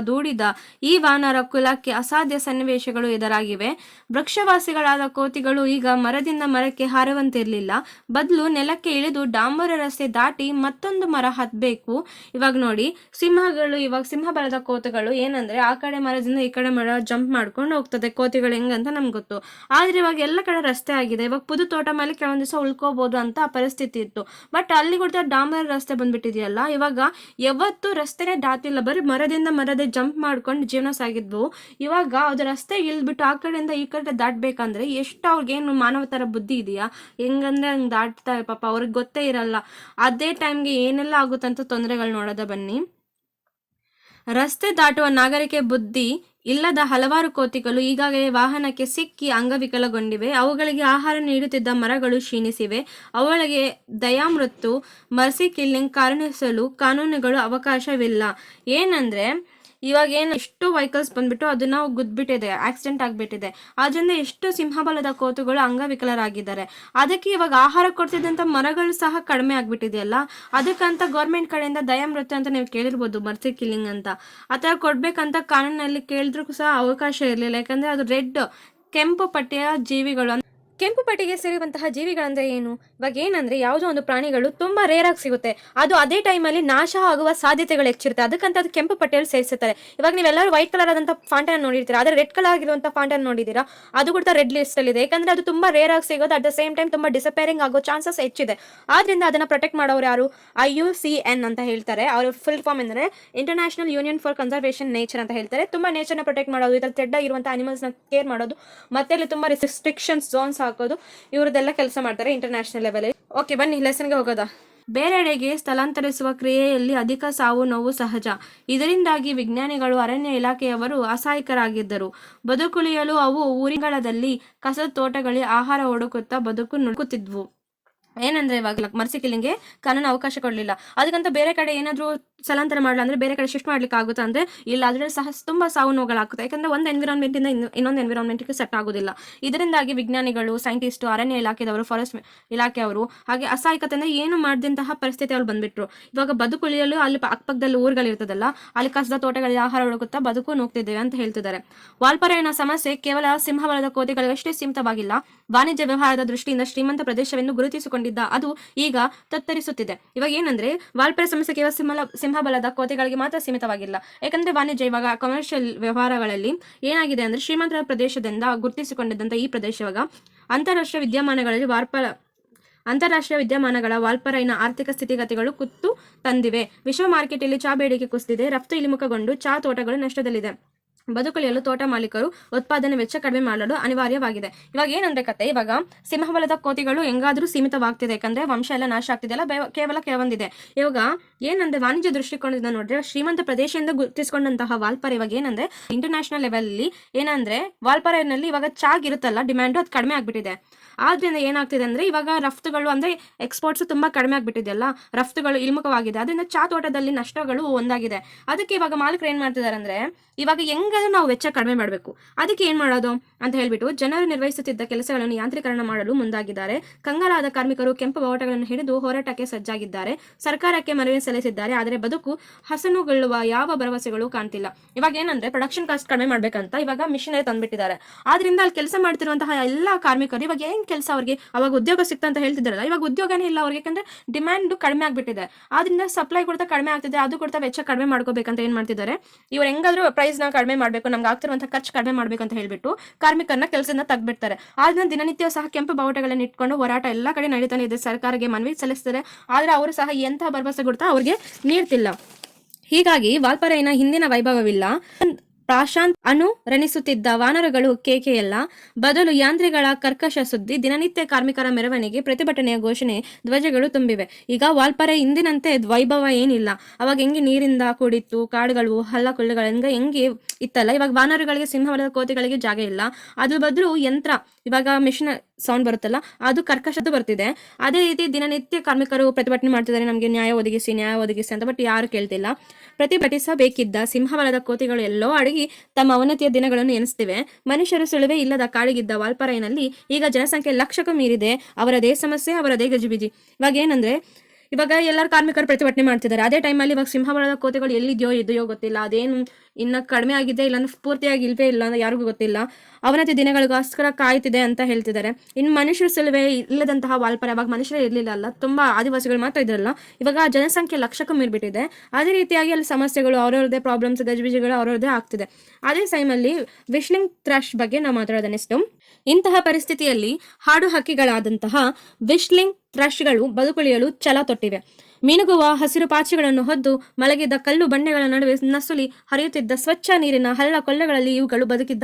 ದೂಡಿದ ಈ ವಾನರ ಕುಲಕ್ಕೆ ಅಸಾಧ್ಯ ಸನ್ನಿವೇಶಗಳು ಎದುರಾಗಿವೆ. ವೃಕ್ಷವಾಸಿಗಳಾದ ಕೋತಿಗಳು ಈಗ ಮರದಿಂದ ಮರಕ್ಕೆ ಹಾರುವಂತಿರಲಿಲ್ಲ, ಬದಲು ನೆಲಕ್ಕೆ ಇಳಿದು ಡಾಂಬರ ರಸ್ತೆ ದಾಟಿ ಮತ್ತೊಂದು ಮರ ಹತ್ತಬೇಕು. ಇವಾಗ ನೋಡಿ, ಸಿಂಹಬಲದ ಕೋತಿಗಳು ಏನಂದ್ರೆ ಆ ಕಡೆ ಮರದಿಂದ ಈ ಕಡೆ ಮರ ಜಂಪ್ ಮಾಡ್ಕೊಂಡು ಹೋಗ್ತದೆ. ಕೋತಿಗಳು ಹೆಂಗಂತ ನಮ್ಗೆ ಗೊತ್ತು. ಆದ್ರೆ ಇವಾಗ ಎಲ್ಲ ಕಡೆ ರಸ್ತೆ ಆಗಿದೆ. ಇವಾಗ ಪುದು ತೋಟ ಮೇಲೆ ಕೆಲವೊಂದ್ ದಿವಸ ಉಳ್ಕೋಬಹುದು ಅಂತ ಆ ಪರಿಸ್ಥಿತಿ ಇತ್ತು. ಬಟ್ ಅಲ್ಲಿ ಕೂಡ ಡಾಂಬರ ರಸ್ತೆ ಬಂದ್ಬಿಟ್ಟಿದೆಯಲ್ಲ, ಇವಾಗ ಯಾವತ್ತು ರಸ್ತೆನೇ ದಾಟಿಲ್ಲ, ಬರೀ ಮರದೇ ಜಂಪ್ ಮಾಡ್ಕೊಂಡು ಜೀವನ ಸಾಗಿದ್ವು. ಇವಾಗ ಅದು ರಸ್ತೆ ಇಳ್ದ್ಬಿಟ್ಟು ಆ ಕಡೆಯಿಂದ ಈ ಕಡೆ ದಾಟ್ಬೇಕಂದ್ರೆ ಎಷ್ಟು ಅವ್ರಿಗೇನು ಮಾನವ ತರ ಬುದ್ಧಿ ಇದೆಯಾ? ಹೆಂಗಂದ್ರೆ ಹಂಗ್ ದಾಟ್ತಾರೆ ಪಾಪ, ಅವ್ರಿಗೆ ಗೊತ್ತೇ ಇರಲ್ಲ ಅದೇ ಟೈಮ್ಗೆ ಏನೆಲ್ಲ ಆಗುತ್ತಂತ ತೊಂದರೆಗಳು ನೋಡೋದ ಬನ್ನಿ. ರಸ್ತೆ ದಾಟುವ ನಾಗರಿಕೆ ಬುದ್ಧಿ ಇಲ್ಲದ ಹಲವಾರು ಕೋತಿಗಳು ಈಗಾಗಲೇ ವಾಹನಕ್ಕೆ ಸಿಕ್ಕಿ ಅಂಗವಿಕಲಗೊಂಡಿವೆ. ಅವುಗಳಿಗೆ ಆಹಾರ ನೀಡುತ್ತಿದ್ದ ಮರಗಳು ಕ್ಷೀಣಿಸಿವೆ. ಅವುಗಳಿಗೆ ದಯಾಮೃತ್ಯು, ಮರ್ಸಿ ಕಿಲ್ಲಿಂಗ್ ಕಾರಣಸಲು ಕಾನೂನುಗಳು ಅವಕಾಶವಿಲ್ಲ. ಏನಂದ್ರೆ ಇವಾಗ ಎಷ್ಟು ವೆಹಿಕಲ್ಸ್ ಬಂದ್ಬಿಟ್ಟು ಅದನ್ನ ಗುದ್ಬಿಟ್ಟಿದೆ, ಆಕ್ಸಿಡೆಂಟ್ ಆಗ್ಬಿಟ್ಟಿದೆ. ಅದರಿಂದ ಎಷ್ಟು ಸಿಂಹಬಲದ ಕೋತುಗಳು ಅಂಗವಿಕಲರಾಗಿದ್ದಾರೆ. ಅದಕ್ಕೆ ಇವಾಗ ಆಹಾರ ಕೊಡ್ತಿದ್ದಂತ ಮರಗಳು ಸಹ ಕಡಿಮೆ ಆಗ್ಬಿಟ್ಟಿದೆಯಲ್ಲ, ಅದಕ್ಕಂತ ಗೌರ್ಮೆಂಟ್ ಕಡೆಯಿಂದ ದಯಾಮೃತ್ಯು ಅಂತ ನೀವು ಕೇಳಿರ್ಬೋದು, ಮರ್ಸಿ ಕಿಲ್ಲಿಂಗ್ ಅಂತ. ಆ ಥರ ಕೊಡ್ಬೇಕಂತ ಕಾನೂನಲ್ಲಿ ಕೇಳಿದ್ರು ಸಹ ಅವಕಾಶ ಇರಲಿಲ್ಲ. ಯಾಕಂದ್ರೆ ಅದು ರೆಡ್, ಕೆಂಪು ಪಟ್ಟಿಯ ಜೀವಿಗಳು. ಕೆಂಪು ಪಟ್ಟಿಗೆ ಸೇರುವಂತಹ ಜೀವಿಗಳಂದ್ರೆ ಏನು? ಇವಾಗ ಏನಂದ್ರೆ ಯಾವುದೋ ಒಂದು ಪ್ರಾಣಿಗಳು ತುಂಬಾ ರೇರ್ ಆಗಿ ಸಿಗುತ್ತೆ, ಅದು ಅದೇ ಟೈಮಲ್ಲಿ ನಾಶ ಆಗುವ ಸಾಧ್ಯತೆಗಳು ಹೆಚ್ಚಿರುತ್ತೆ. ಅದಕ್ಕಂತ ಅದು ಕೆಂಪು ಪಟ್ಟಿಯಲ್ಲಿ ಸೇರಿಸುತ್ತಾರೆ. ಇವಾಗ ನೀವೆಲ್ಲರೂ ವೈಟ್ ಕಲರ್ ಆದಂತ ಫಾಂಟನ್ ನೋಡಿರ್ತೀರಾ, ಆದ್ರೆ ರೆಡ್ ಕಲರ್ ಆಗಿರುವಂತಹ ಫಾಂಟನ್ ನೋಡಿದೀರಾ? ಅದು ಕೂಡ ರೆಡ್ ಲಿಸ್ಟ್ ಅಲ್ಲಿ ಇದೆ. ಯಾಕಂದ್ರೆ ಅದು ತುಂಬಾ ರೇರ್ ಆಗಿ ಸಿಗೋದು, ಅಟ್ ದ ಸೇಮ್ ಟೈಮ್ ತುಂಬಾ ಡಿಸಪೇರಿಂಗ್ ಆಗೋ ಚಾನ್ಸಸ್ ಹೆಚ್ಚಿದೆ. ಆದ್ರಿಂದ ಅದನ್ನ ಪ್ರೊಟೆಕ್ಟ್ ಮಾಡೋರು ಯಾರು? IUCN ಅಂತ ಹೇಳ್ತಾರೆ. ಅವ್ರ ಫುಲ್ ಫಾರ್ಮ್ ಅಂದ್ರೆ international union for conservation nature ಅಂತ ಹೇಳ್ತಾರೆ. ತುಂಬಾ ನೇಚರ್ ನ ಪ್ರೊಟೆಕ್ಟ್ ಮಾಡೋದು, ಇದ್ರಲ್ಲಿ ತೆಡ್ಡ ಇರುವಂತಹ ಅನಿಮಲ್ಸ್ ನ ಕೇರ್ ಮಾಡೋದು, ಮತ್ತೆ ಅಲ್ಲಿ ತುಂಬಾ ರಿಸ್ಟ್ರಿಕ್ಷನ್ಸ್ ಝೋನ್ಸ್ ಹಾಕೋದು, ಇವ್ರದೆಲ್ಲ ಕೆಲಸ ಮಾಡ್ತಾರೆ ಇಂಟರ್ನ್ಯಾಷನಲ್ ಲೆವೆಲ್. ಓಕೆ, ಬನ್ನಿ ಲೆಸನ್ಗೆ ಹೋಗೋದ. ಬೇರೆಡೆಗೆ ಸ್ಥಳಾಂತರಿಸುವ ಕ್ರಿಯೆಯಲ್ಲಿ ಅಧಿಕ ಸಾವು ನೋವು ಸಹಜ. ಇದರಿಂದಾಗಿ ವಿಜ್ಞಾನಿಗಳು, ಅರಣ್ಯ ಇಲಾಖೆಯವರು ಅಸಹಾಯಕರಾಗಿದ್ದರು. ಬದುಕುಳಿಯಲು ಅವು ಊರುಗಳಲ್ಲಿ ಕಸದ ತೋಟಗಳಿಗೆ ಆಹಾರ ಹುಡುಕುತ್ತಾ ನುಡುಕುತ್ತಿದ್ವು. ಏನಂದ್ರೆ ಇವಾಗ ಮರ್ಸಿ ಕಿಲ್ಲಿಂಗ್ಗೆ ಕಾನೂನು ಅವಕಾಶ ಕೊಡಲಿಲ್ಲ. ಅದಕ್ಕಂತ ಬೇರೆ ಕಡೆ ಏನಾದರೂ ಸ್ಥಳಾಂತರ ಮಾಡಲ್ಲ ಅಂದ್ರೆ ಬೇರೆ ಕಡೆ ಶಿಫ್ಟ್ ಮಾಡ್ಲಿಕ್ಕೆ ಆಗುತ್ತಾ ಅಂದ್ರೆ ಇಲ್ಲ, ಅದ್ರಲ್ಲಿ ಸಹ ತುಂಬಾ ಸಾವು ನೋವುಗಳಾಗುತ್ತೆ. ಯಾಕಂದ್ರೆ ಒಂದು ಎನ್ವಿರಾನ್ಮೆಂಟ್ ಇಂದ ಇನ್ನೊಂದು ಎನ್ವಿರಾನ್ಮೆಂಟ್ಗೆ ಸೆಟ್ ಆಗೋದಿಲ್ಲ. ಇದರಿಂದಾಗಿ ವಿಜ್ಞಾನಿಗಳು, ಸೈಂಟಿಸ್ಟು, ಅರಣ್ಯ ಇಲಾಖೆದವರು, ಫಾರೆಸ್ಟ್ ಇಲಾಖೆಯವರು ಹಾಗೆ ಅಸಹಾಯಕತೆಯಿಂದ ಏನು ಮಾಡಿದಂತಹ ಪರಿಸ್ಥಿತಿ ಅವ್ರು ಬಂದ್ಬಿಟ್ರು. ಇವಾಗ ಬದುಕುಳಿಯಲು ಅಲ್ಲಿ ಅಕ್ಕಪಕ್ಕದಲ್ಲಿ ಊರುಗಳಿರ್ತದಲ್ಲ, ಅಲ್ಲಿ ಕಸದ ತೋಟಗಳಿಗೆ ಆಹಾರ ಹುಡುಕುತ್ತಾ ಬದುಕು ನೋಗ್ತಿದ್ದೇವೆ ಅಂತ ಹೇಳ್ತಿದ್ದಾರೆ. ವಾಲ್ಪಾರೆಯನ ಸಮಸ್ಯೆ ಕೇವಲ ಸಿಂಹಬಲದ ಕೋತಿಗಳಿಗಷ್ಟೇ ಸೀಮಿತವಾಗಿಲ್ಲ. ವಾಣಿಜ್ಯ ವ್ಯವಹಾರದ ದೃಷ್ಟಿಯಿಂದ ಶ್ರೀಮಂತ ಪ್ರದೇಶವೆಂದು ಗುರುತಿಸಿಕೊಂಡಿದ್ದ ಅದು ಈಗ ತತ್ತರಿಸುತ್ತಿದೆ. ಇವಾಗ ಏನಂದ್ರೆ ವಾಲ್ಪಾರೆ ಸಮಸ್ಯೆ ಕೇವಲ ಸಿಂಹಬಲದ ಕೋತಿಗಳಿಗೆ ಮಾತ್ರ ಸೀಮಿತವಾಗಿಲ್ಲ. ಯಾಕಂದ್ರೆ ವಾಣಿಜ್ಯ, ಇವಾಗ ಕಮರ್ಷಿಯಲ್ ವ್ಯವಹಾರಗಳಲ್ಲಿ ಏನಾಗಿದೆ ಅಂದ್ರೆ ಶ್ರೀಮಂತರ ಪ್ರದೇಶದಿಂದ ಗುರುತಿಸಿಕೊಂಡಿದ್ದಂತ ಈ ಪ್ರದೇಶ ಇವಾಗ ಅಂತಾರಾಷ್ಟ್ರೀಯ ವಿದ್ಯಮಾನಗಳ ವಾಲ್ಪಾರೈನ ಆರ್ಥಿಕ ಸ್ಥಿತಿಗತಿಗಳು ಕುತ್ತು ತಂದಿವೆ. ವಿಶ್ವ ಮಾರ್ಕೆಟಲ್ಲಿ ಚಾ ಬೇಡಿಕೆ ಕುಸಿದಿದೆ. ರಫ್ತು ಇಳಿಮುಖಗೊಂಡು ಚಾ ತೋಟಗಳು ನಷ್ಟದಲ್ಲಿದೆ. ಬದುಕುಳಿಯಲು ತೋಟ ಮಾಲೀಕರು ಉತ್ಪಾದನೆ ವೆಚ್ಚ ಕಡಿಮೆ ಮಾಡಲು ಅನಿವಾರ್ಯವಾಗಿದೆ. ಇವಾಗ ಏನಂದ್ರೆ ಕತೆ, ಇವಾಗ ಸಿಂಹಬಲದ ಕೋತಿಗಳು ಹೆಂಗಾದ್ರೂ ಸೀಮಿತವಾಗ್ತಿದೆ. ಯಾಕಂದ್ರೆ ವಂಶ ಎಲ್ಲ ನಾಶ ಆಗ್ತಿದೆಯಲ್ಲ, ಕೇವಲ ಕೆಲವೊಂದಿದೆ. ಇವಾಗ ಏನಂದ್ರೆ ವಾಣಿಜ್ಯ ದೃಷ್ಟಿಕೋನದಿಂದ ನೋಡಿದ್ರೆ ಶ್ರೀಮಂತ ಪ್ರದೇಶದಿಂದ ಗುರುತಿಸಿಕೊಂಡಂತಹ ವಾಲ್ಪಾರೆ ಇವಾಗ ಏನಂದ್ರೆ ಇಂಟರ್ನ್ಯಾಷನಲ್ ಲೆವೆಲ್ ಅಲ್ಲಿ ಏನಂದ್ರೆ ವಾಲ್ಪಾರೆನಲ್ಲಿ ಇವಾಗ ಚಾಗ್ ಇರುತ್ತಲ್ಲ, ಡಿಮ್ಯಾಂಡ್ ಅದು ಕಡಿಮೆ ಆಗ್ಬಿಟ್ಟಿದೆ. ಆದ್ರಿಂದ ಏನಾಗ್ತಿದೆ ಅಂದ್ರೆ ಇವಾಗ ರಫ್ತುಗಳು ಅಂದ್ರೆ ಎಕ್ಸ್ಪೋರ್ಟ್ಸ್ ತುಂಬಾ ಕಡಿಮೆ ಆಗ್ಬಿಟ್ಟಿದೆಯಲ್ಲ, ರಫ್ತುಗಳು ಇಳಿಮುಖವಾಗಿದೆ. ಅದರಿಂದ ಚಾ ತೋಟದಲ್ಲಿ ನಷ್ಟಗಳು ಒಂದಾಗಿದೆ. ಅದಕ್ಕೆ ಇವಾಗ ಮಾಲೀಕರು ಏನ್ ಮಾಡ್ತಿದ್ದಾರೆ ಅಂದ್ರೆ ಇವಾಗ ಹೆಂಗಾದ್ರೂ ನಾವು ವೆಚ್ಚ ಕಡಿಮೆ ಮಾಡಬೇಕು, ಅದಕ್ಕೆ ಏನ್ ಮಾಡೋದು ಅಂತ ಹೇಳ್ಬಿಟ್ಟು ಜನರು ನಿರ್ವಹಿಸುತ್ತಿದ್ದ ಕೆಲಸಗಳನ್ನು ಯಾಂತ್ರೀಕರಣ ಮಾಡಲು ಮುಂದಾಗಿದ್ದಾರೆ. ಕಂಗಾಲಾದ ಕಾರ್ಮಿಕರು ಕೆಂಪು ಬಾವುಟಗಳನ್ನು ಹಿಡಿದು ಹೋರಾಟಕ್ಕೆ ಸಜ್ಜಾಗಿದ್ದಾರೆ. ಸರ್ಕಾರಕ್ಕೆ ಮನವಿ ಸಲ್ಲಿಸಿದ್ದಾರೆ. ಆದರೆ ಬದುಕು ಹಸನುಗೊಳ್ಳುವ ಯಾವ ಭರವಸೆಗಳು ಕಾಣ್ತಿಲ್ಲ. ಇವಾಗ ಏನಂದ್ರೆ ಪ್ರೊಡಕ್ಷನ್ ಕಾಸ್ಟ್ ಕಡಿಮೆ ಮಾಡ್ಬೇಕಂತ ಇವಾಗ ಮಿಷನರಿ ತಂದ್ಬಿಟ್ಟಿದ್ದಾರೆ. ಆದ್ರಿಂದ ಅಲ್ಲಿ ಕೆಲಸ ಮಾಡ್ತಿರುವಂತಹ ಎಲ್ಲಾ ಕಾರ್ಮಿಕರು ಇವಾಗ ಏನ್ ಕೆಲಸ ಅವ್ರಿಗೆ ಅವಾಗ ಉದ್ಯೋಗ ಸಿಕ್ತ ಅಂತ ಹೇಳ್ತಿದ್ದಾರಲ್ಲ, ಇವಾಗ ಉದ್ಯೋಗನೇ ಇಲ್ಲ ಅವ್ರಿಗೆ. ಯಾಕಂದ್ರೆ ಡಿಮ್ಯಾಂಡ್ ಕಡಿಮೆ ಆಗ್ಬಿಟ್ಟಿದೆ. ಆದ್ರಿಂದ ಸಪ್ಲೈ ಕೊಡ್ತಾ ಕಡಿಮೆ ಆಗ್ತಿದೆ, ಅದು ಕೊಡ್ತಾ ವೆಚ್ಚ ಕಡಿಮೆ ಮಾಡ್ಕೋಬೇಕಂತ ಏನ್ ಮಾಡ್ತಿದ್ದಾರೆ, ಇವ್ರು ಹೆಂಗಾದ್ರೂ ಪ್ರೈಸ್ ನ ಕಡಿಮೆ ಮಾಡ್ಬೇಕು, ನಮ್ಗೆ ಆಗ್ತಿರುವಂತಹ ಖರ್ಚು ಕಡಿಮೆ ಮಾಡ್ಬೇಕು ಅಂತ ಹೇಳ್ಬಿಟ್ಟು ಕಾರ್ಮಿಕರನ್ನ ಕೆಲಸದಿಂದ ತೆಗ್ಬಿಡ್ತಾರೆ. ಆದ್ರಿಂದ ದಿನನಿತ್ಯ ಸಹ ಕೆಂಪು ಬಾವುಟಗಳನ್ನ ಇಟ್ಕೊಂಡು ಹೋರಾಟ ಎಲ್ಲಾ ಕಡೆ ನಡೀತಾನೆ ಇದೆ. ಸರ್ಕಾರಕ್ಕೆ ಮನವಿ ಸಲ್ಲಿಸ್ತಾರೆ. ಆದ್ರೆ ಅವರು ಸಹ ಎಂತಹ ಭರವಸೆ ಕೊಡ್ತಾ ಅವ್ರಿಗೆ ನೀಡ್ತಿಲ್ಲ. ಹೀಗಾಗಿ ವಾಲ್ಪಾರೆಯ ಹಿಂದಿನ ವೈಭವವಿಲ್ಲ. ಪ್ರಾಶಾಂತ್ ಅನುರಣಿಸುತ್ತಿದ್ದ ವಾನರಗಳು ಕೇಕೆಯಲ್ಲ, ಬದಲು ಯಾಂತ್ರಿಗಳ ಕರ್ಕಶ ಸುದ್ದಿ, ದಿನನಿತ್ಯ ಕಾರ್ಮಿಕರ ಮೆರವಣಿಗೆ, ಪ್ರತಿಭಟನೆಯ ಘೋಷಣೆ, ಧ್ವಜಗಳು ತುಂಬಿವೆ. ಈಗ ವಾಲ್ಪಾರೆ ಇಂದಿನಂತೆ ವೈಭವ ಏನಿಲ್ಲ. ಅವಾಗ ಹೆಂಗೆ ನೀರಿಂದ ಕೂಡಿತ್ತು, ಕಾಡುಗಳು ಹಳ್ಳ ಕೊಳ್ಳಗಳ ಹೆಂಗೆ ಇತ್ತಲ್ಲ, ಇವಾಗ ವಾನರಗಳಿಗೆ, ಸಿಂಹವಲದ ಕೋತಿಗಳಿಗೆ ಜಾಗ ಇಲ್ಲ. ಅದ್ರ ಬದಲು ಯಂತ್ರ, ಇವಾಗ ಮಿಷಿನ್ ಸೌಂಡ್ ಬರುತ್ತಲ್ಲ, ಅದು ಕರ್ಕಶದ್ದು ಬರ್ತಿದೆ. ಅದೇ ರೀತಿ ದಿನನಿತ್ಯ ಕಾರ್ಮಿಕರು ಪ್ರತಿಭಟನೆ ಮಾಡ್ತಿದ್ದಾರೆ, ನಮಗೆ ನ್ಯಾಯ ಒದಗಿಸಿ ಅಂತ. ಬಟ್ ಯಾರು ಕೇಳ್ತಿಲ್ಲ. ಪ್ರತಿಭಟಿಸಬೇಕಿದ್ದ ಸಿಂಹವಲದ ಕೋತಿಗಳು ಎಲ್ಲೋ ಅಡಗಿ ತಮ್ಮ ಅವನತಿಯ ದಿನಗಳನ್ನು ಎನಿಸ್ತಿವೆ. ಮನುಷ್ಯರು ಸುಳಿವೆ ಇಲ್ಲದ ಕಾಡಿಗಿದ್ದ ವಾಲ್ಪಾರೈನಲ್ಲಿ ಈಗ ಜನಸಂಖ್ಯೆ ಲಕ್ಷಕ್ಕೂ ಮೀರಿದೆ. ಅವರದೇ ಸಮಸ್ಯೆ, ಅವರದೇ ಗಜಿಬಿಜಿ. ಇವಾಗ ಏನಂದ್ರೆ, ಇವಾಗ ಎಲ್ಲರೂ ಕಾರ್ಮಿಕರು ಪ್ರತಿಭಟನೆ ಮಾಡ್ತಿದ್ದಾರೆ. ಅದೇ ಟೈಮಲ್ಲಿ ಇವಾಗ ಸಿಂಹವಲದ ಕೋತಿಗಳು ಇದೆಯೋ ಗೊತ್ತಿಲ್ಲ. ಅದೇನು ಇನ್ನ ಕಡಿಮೆ ಆಗಿದೆ, ಇಲ್ಲ ಪೂರ್ತಿಯಾಗಿ ಇಲ್ವೇ ಇಲ್ಲ ಅಂತ ಯಾರಿಗೂ ಗೊತ್ತಿಲ್ಲ. ಅವನತಿ ದಿನಗಳಿಗೋಸ್ಕರ ಕಾಯ್ತಿದೆ ಅಂತ ಹೇಳ್ತಿದ್ದಾರೆ. ಇನ್ನು ಮನುಷ್ಯರು ಸುಳಿವೆ ಇಲ್ಲದಂತಹ ವಾಲ್ಪಾರೆ, ಅವಾಗ ಮನುಷ್ಯರೇ ಇರಲಿಲ್ಲ ಅಲ್ಲ, ತುಂಬಾ ಆದಿವಾಸಿಗಳು ಮಾತ್ರ ಇದ್ರಲ್ಲ. ಇವಾಗ ಜನಸಂಖ್ಯೆ ಲಕ್ಷಕ್ಕೂ ಮೀರ್ಬಿಟ್ಟಿದೆ. ಅದೇ ರೀತಿಯಾಗಿ ಅಲ್ಲಿ ಸಮಸ್ಯೆಗಳು, ಅವ್ರವ್ರದೇ ಪ್ರಾಬ್ಲಮ್ಸ್, ಗಜಿಬಿಜಿಗಳು ಅವ್ರವ್ರದೇ ಆಗ್ತಿದೆ. ಅದೇ ಟೈಮಲ್ಲಿ ವಿಶ್ಲಿಂಗ್ ಥ್ರಶ್ ಬಗ್ಗೆ ನಾವು ಮಾತಾಡೋದು ನೆಕ್ಸ್ಟ್. ಇಂತಹ ಪರಿಸ್ಥಿತಿಯಲ್ಲಿ ಹಾಡು ಹಕ್ಕಿಗಳಾದಂತಹ ವಿಶ್ಲಿಂಗ್ ಥ್ರಶ್ಗಳು ಬದುಕುಳಿಯಲು ಛಲ ತೊಟ್ಟಿವೆ. ಮಿನುಗುವ ಹಸಿರು ಪಾಚಿಗಳನ್ನು ಹೊದ್ದು ಮಲಗಿದ್ದ ಕಲ್ಲು ಬಂಡೆಗಳ ನಡುವೆ ನಸುಲಿ ಹರಿಯುತ್ತಿದ್ದ ಸ್ವಚ್ಛ ನೀರಿನ ಹಳ್ಳ ಕೊಳ್ಳಗಳಲ್ಲಿ ಇವುಗಳು ಬದುಕಿದ್ದ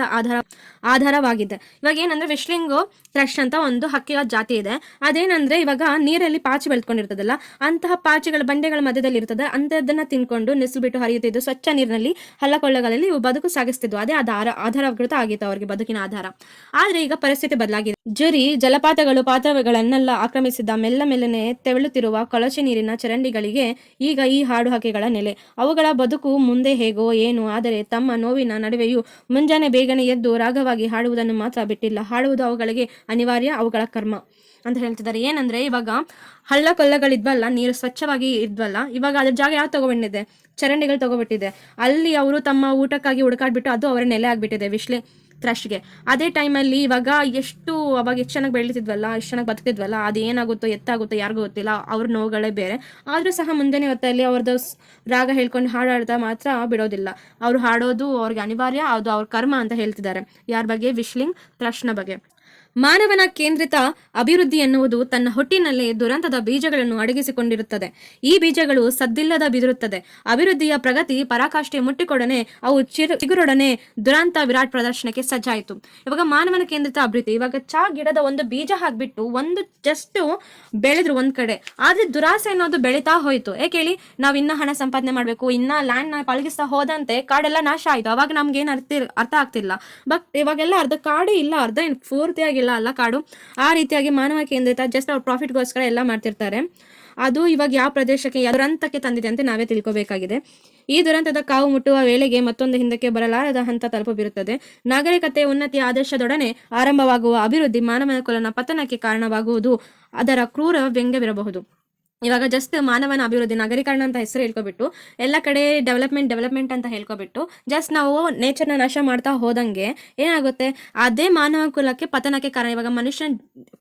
ಆಧಾರವಾಗಿದೆ. ಇವಾಗ ಏನಂದ್ರೆ ವಿಶ್ಲಿಂಗ್ ಥ್ರಶ್ ಅಂತ ಒಂದು ಹಕ್ಕಿಯ ಜಾತಿ ಇದೆ. ಅದೇನಂದ್ರೆ ಇವಾಗ ನೀರಲ್ಲಿ ಪಾಚಿ ಬೆಳ್ಕೊಂಡಿರ್ತದಲ್ಲ, ಅಂತಹ ಪಾಚಿಗಳ ಬಂಡೆಗಳ ಮಧ್ಯದಲ್ಲಿ ಇರ್ತದೆ, ಅಂತದನ್ನ ತಿನ್ಕೊಂಡು ಬಿಟ್ಟು ಹರಿಯುತ್ತಿದ್ದು ಸ್ವಚ್ಛ ನೀರಿನಲ್ಲಿ ಹಳ್ಳ ಕೊಳ್ಳಗಳಲ್ಲಿ ಇವು ಬದುಕು ಸಾಗಿಸ್ತಿದ್ವು. ಅದೇ ಆಧಾರಕೃತ ಆಗಿತ್ತು ಅವ್ರಿಗೆ ಬದುಕಿನ ಆಧಾರ. ಆದ್ರೆ ಈಗ ಪರಿಸ್ಥಿತಿ ಬದಲಾಗಿದೆ. ಜುರಿ ಜಲಪಾತಗಳು ಪಾತ್ರಗಳನ್ನೆಲ್ಲ ಆಕ್ರಮಿಸಿದ್ದ ಮೆಲ್ಲನೆ ತೆವಳುತ್ತಿರುವ ಕೊಳಚೆ ನೀರಿನ ಚರಂಡಿಗಳಿಗೆ ಈಗ ಈ ಹಾಡು ಹಕ್ಕಿಗಳ ನೆಲೆ. ಅವುಗಳ ಬದುಕು ಮುಂದೆ ಹೇಗೋ ಏನು, ಆದರೆ ತಮ್ಮ ನೋವಿನ ನಡುವೆಯೂ ಮುಂಜಾನೆ ಬೇಗನೆ ಎದ್ದು ರಾಗವಾಗಿ ಹಾಡುವುದನ್ನು ಮಾತ್ರ ಬಿಟ್ಟಿಲ್ಲ. ಹಾಡುವುದು ಅವುಗಳಿಗೆ ಅನಿವಾರ್ಯ, ಅವುಗಳ ಕರ್ಮ ಅಂತ ಹೇಳ್ತಿದ್ದಾರೆ. ಏನಂದ್ರೆ ಇವಾಗ ಹಳ್ಳ ಕೊಳ್ಳಗಳಿದ್ವಲ್ಲ, ನೀರು ಸ್ವಚ್ಛವಾಗಿ ಇದ್ವಲ್ಲ, ಇವಾಗ ಅದ್ರ ಜಾಗ ಯಾವ್ದು ತಗೊಬಿಟ್ಟಿದೆ, ಚರಂಡಿಗಳು ತಗೊಬಿಟ್ಟಿದೆ. ಅಲ್ಲಿ ಅವರು ತಮ್ಮ ಊಟಕ್ಕಾಗಿ ಹುಡುಕಾಡ್ಬಿಟ್ಟು ಅದು ಅವರ ನೆಲೆ ಆಗ್ಬಿಟ್ಟಿದೆ ವಿಶ್ಲಿಂಗ್ ಥ್ರಶ್ಗೆ. ಅದೇ ಟೈಮಲ್ಲಿ ಇವಾಗ ಅವಾಗ ಎಷ್ಟು ಚೆನ್ನಾಗಿ ಬೆಳೀತಿದ್ವಲ್ಲ, ಎಷ್ಟು ಚೆನ್ನಾಗಿ ಬದುಕ್ತಿದ್ವಲ್ಲ, ಅದು ಏನಾಗುತ್ತೋ ಎತ್ತಾಗುತ್ತೋ ಯಾರಿಗೂ ಗೊತ್ತಿಲ್ಲ. ಅವ್ರ ನೋವುಗಳೇ ಬೇರೆ. ಆದರೂ ಸಹ ಮುಂದಿನ ಹೊತ್ತಲ್ಲಿ ಅವ್ರದ್ದು ರಾಗ ಹೇಳ್ಕೊಂಡು ಹಾಡಾಡ್ತಾ ಮಾತ್ರ ಬಿಡೋದಿಲ್ಲ. ಅವ್ರು ಹಾಡೋದು ಅವ್ರಿಗೆ ಅನಿವಾರ್ಯ, ಅದು ಅವ್ರ ಕರ್ಮ ಅಂತ ಹೇಳ್ತಿದ್ದಾರೆ. ಯಾರ ಬಗ್ಗೆ? ವಿಶ್ಲಿಂಗ್ ಥ್ರಶ್ನ ಬಗ್ಗೆ. ಮಾನವನ ಕೇಂದ್ರಿತ ಅಭಿವೃದ್ಧಿ ಎನ್ನುವುದು ತನ್ನ ಹೊಟ್ಟಿನಲ್ಲಿ ದುರಂತದ ಬೀಜಗಳನ್ನು ಅಡಗಿಸಿಕೊಂಡಿರುತ್ತದೆ. ಈ ಬೀಜಗಳು ಸದ್ದಿಲ್ಲದ ಬಿದಿರುತ್ತದೆ. ಅಭಿವೃದ್ಧಿಯ ಪ್ರಗತಿ ಪರಾಕಾಷ್ಠೆ ಮುಟ್ಟಿಕೊಡನೆ ಅವು ಚಿಗುರೊಡನೆ ದುರಂತ ವಿರಾಟ್ ಪ್ರದರ್ಶನಕ್ಕೆ ಸಜ್ಜಾಯಿತು. ಇವಾಗ ಮಾನವನ ಕೇಂದ್ರಿತ ಅಭಿವೃದ್ಧಿ, ಇವಾಗ ಚಾ ಗಿಡದ ಒಂದು ಬೀಜ ಹಾಕ್ಬಿಟ್ಟು ಒಂದು ಜಸ್ಟ್ ಬೆಳೆದ್ರು ಒಂದ್ ಕಡೆ, ಆದ್ರೆ ದುರಾಸೆ ಅನ್ನೋದು ಬೆಳೀತಾ ಹೋಯ್ತು. ಏಕೆ ಹೇಳಿ? ನಾವ್ ಇನ್ನ ಹಣ ಸಂಪಾದನೆ ಮಾಡ್ಬೇಕು, ಇನ್ನ ಲ್ಯಾಂಡ್ ನ ಪಳಗಿಸ್ತಾ ಹೋದಂತೆ ಕಾಡೆಲ್ಲ ನಾಶ ಆಯ್ತು. ಅವಾಗ ನಮ್ಗೆ ಏನ್ ಅರ್ಥ ಆಗ್ತಿಲ್ಲ. ಬಟ್ ಇವಾಗೆಲ್ಲ ಅರ್ಧ ಕಾಡು ಇಲ್ಲ, ಅರ್ಧ ಏನ್ ಪೂರ್ತಿಯಾಗಿ ಅಲ್ಲ ಕಾಡು. ಆ ರೀತಿಯಾಗಿ ಮಾನವ ಕೇಂದ್ರಿತ ಜಸ್ಟ್ ಅವ್ರ ಪ್ರಾಫಿಟ್ಗೋಸ್ಕರ ಎಲ್ಲ ಮಾಡ್ತಿರ್ತಾರೆ. ಅದು ಇವಾಗ ಯಾವ ಪ್ರದೇಶಕ್ಕೆ ದುರಂತಕ್ಕೆ ತಂದಿದೆ ಅಂತ ನಾವೇ ತಿಳ್ಕೋಬೇಕಾಗಿದೆ. ಈ ದುರಂತದ ಕಾವು ಮುಟ್ಟುವ ವೇಳೆಗೆ ಮತ್ತೊಂದು ಹಿಂದಕ್ಕೆ ಬರಲಾರದ ಹಂತ ತಲುಪಬಿರುತ್ತದೆ. ನಾಗರಿಕತೆ ಉನ್ನತಿಯ ಆದೇಶದೊಡನೆ ಆರಂಭವಾಗುವ ಅಭಿವೃದ್ಧಿ ಮಾನವನ ಕುಲನ ಪತನಕ್ಕೆ ಕಾರಣವಾಗುವುದು ಅದರ ಕ್ರೂರ ವ್ಯಂಗ್ಯವಿರಬಹುದು. ಇವಾಗ ಜಸ್ಟ್ ಮಾನವನ ಅಭಿವೃದ್ಧಿ, ನಗರೀಕರಣ ಅಂತ ಹೆಸರು ಹೇಳ್ಕೊಬಿಟ್ಟು ಎಲ್ಲ ಕಡೆ ಡೆವಲಪ್ಮೆಂಟ್ ಅಂತ ಹೇಳ್ಕೊಬಿಟ್ಟು ಜಸ್ಟ್ ನಾವು ನೇಚರ್ನ ನಾಶ ಮಾಡ್ತಾ ಹೋದಂಗೆ ಏನಾಗುತ್ತೆ, ಅದೇ ಮಾನವ ಕುಲಕ್ಕೆ ಪತನಕ್ಕೆ ಕಾರಣ. ಇವಾಗ ಮನುಷ್ಯನ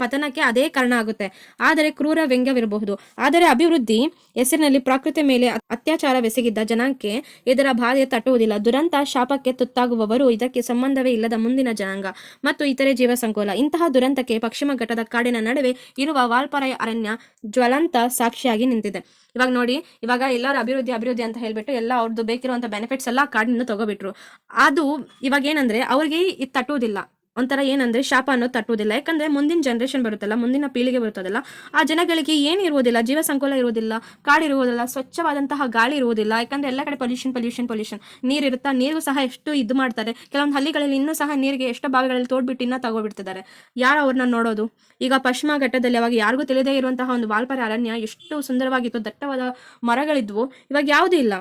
ಪತನಕ್ಕೆ ಅದೇ ಕಾರಣ ಆಗುತ್ತೆ. ಆದರೆ ಕ್ರೂರ ವ್ಯಂಗ್ಯವಿರಬಹುದು. ಆದರೆ ಅಭಿವೃದ್ಧಿ ಹೆಸರಿನಲ್ಲಿ ಪ್ರಕೃತಿ ಮೇಲೆ ಅತ್ಯಾಚಾರವೆಸಗಿದ್ದ ಜನಾಂಗಕ್ಕೆ ಇದರ ಬಾಧೆ ತಟ್ಟುವುದಿಲ್ಲ. ದುರಂತ ಶಾಪಕ್ಕೆ ತುತ್ತಾಗುವವರು ಇದಕ್ಕೆ ಸಂಬಂಧವೇ ಇಲ್ಲದ ಮುಂದಿನ ಜನಾಂಗ ಮತ್ತು ಇತರೆ ಜೀವ ಸಂಕುಲ. ಇಂತಹ ದುರಂತಕ್ಕೆ ಪಶ್ಚಿಮ ಘಟ್ಟದ ಕಾಡಿನ ನಡುವೆ ಇರುವ ವಾಲ್ಪಾರೆ ಅರಣ್ಯ ಜ್ವಲಂತ ಸಾಕ್ಷಿಯಾಗಿ ನಿಂತಿದೆ. ಇವಾಗ ನೋಡಿ, ಇವಾಗ ಎಲ್ಲರೂ ಅಭಿವೃದ್ಧಿ ಅಂತ ಹೇಳ್ಬಿಟ್ಟು ಎಲ್ಲ ಅವ್ರದ್ದು ಬೇಕಿರುವಂತ ಬೆನಿಫಿಟ್ಸ್ ಎಲ್ಲ ಕಾಡಿನಿಂದ ತಗೋಬಿಟ್ರು. ಅದು ಇವಾಗ ಏನಂದ್ರೆ ಅವ್ರಿಗೆ ಇದು ತಟ್ಟುವುದಿಲ್ಲ. ಒಂಥರ ಏನಂದ್ರೆ ಶಾಪ ಅನ್ನೋದು ತಟ್ಟುವುದಿಲ್ಲ. ಯಾಕಂದ್ರೆ ಮುಂದಿನ ಜನರೇಷನ್ ಬರುತ್ತಲ್ಲ, ಮುಂದಿನ ಪೀಳಿಗೆ ಬರುತ್ತದಲ್ಲ, ಆ ಜನಗಳಿಗೆ ಏನು ಇರುವುದಿಲ್ಲ, ಜೀವ ಸಂಕುಲ ಇರುವುದಿಲ್ಲ, ಕಾಡು ಇರುವುದಿಲ್ಲ, ಸ್ವಚ್ಛವಾದಂತಹ ಗಾಳಿ ಇರುವುದಿಲ್ಲ. ಯಾಕಂದ್ರೆ ಎಲ್ಲ ಕಡೆ ಪೊಲ್ಯೂಷನ್ ನೀರು ಇರುತ್ತಾ, ನೀರಿಗೂ ಸಹ ಎಷ್ಟು ಇದು ಮಾಡ್ತಾರೆ. ಕೆಲವೊಂದು ಹಳ್ಳಿಗಳಲ್ಲಿ ಇನ್ನೂ ಸಹ ನೀರಿಗೆ ಎಷ್ಟು ಬಾವಿಗಳಲ್ಲಿ ತೋಡ್ಬಿಟ್ಟು ಇನ್ನ ತಗೋಬಿಡ್ತಿದ್ದಾರೆ. ಯಾರು ಅವ್ರನ್ನ ನೋಡೋದು? ಈಗ ಪಶ್ಚಿಮ ಘಟ್ಟದಲ್ಲಿ ಅವಾಗ ಯಾರಿಗೂ ತಿಳಿದೇ ಇರುವಂತಹ ಒಂದು ವಾಲ್ಪಾರೆ ಅರಣ್ಯ ಎಷ್ಟು ಸುಂದರವಾಗಿತ್ತು, ದಟ್ಟವಾದ ಮರಗಳಿದ್ವು. ಇವಾಗ ಯಾವುದೂ ಇಲ್ಲ.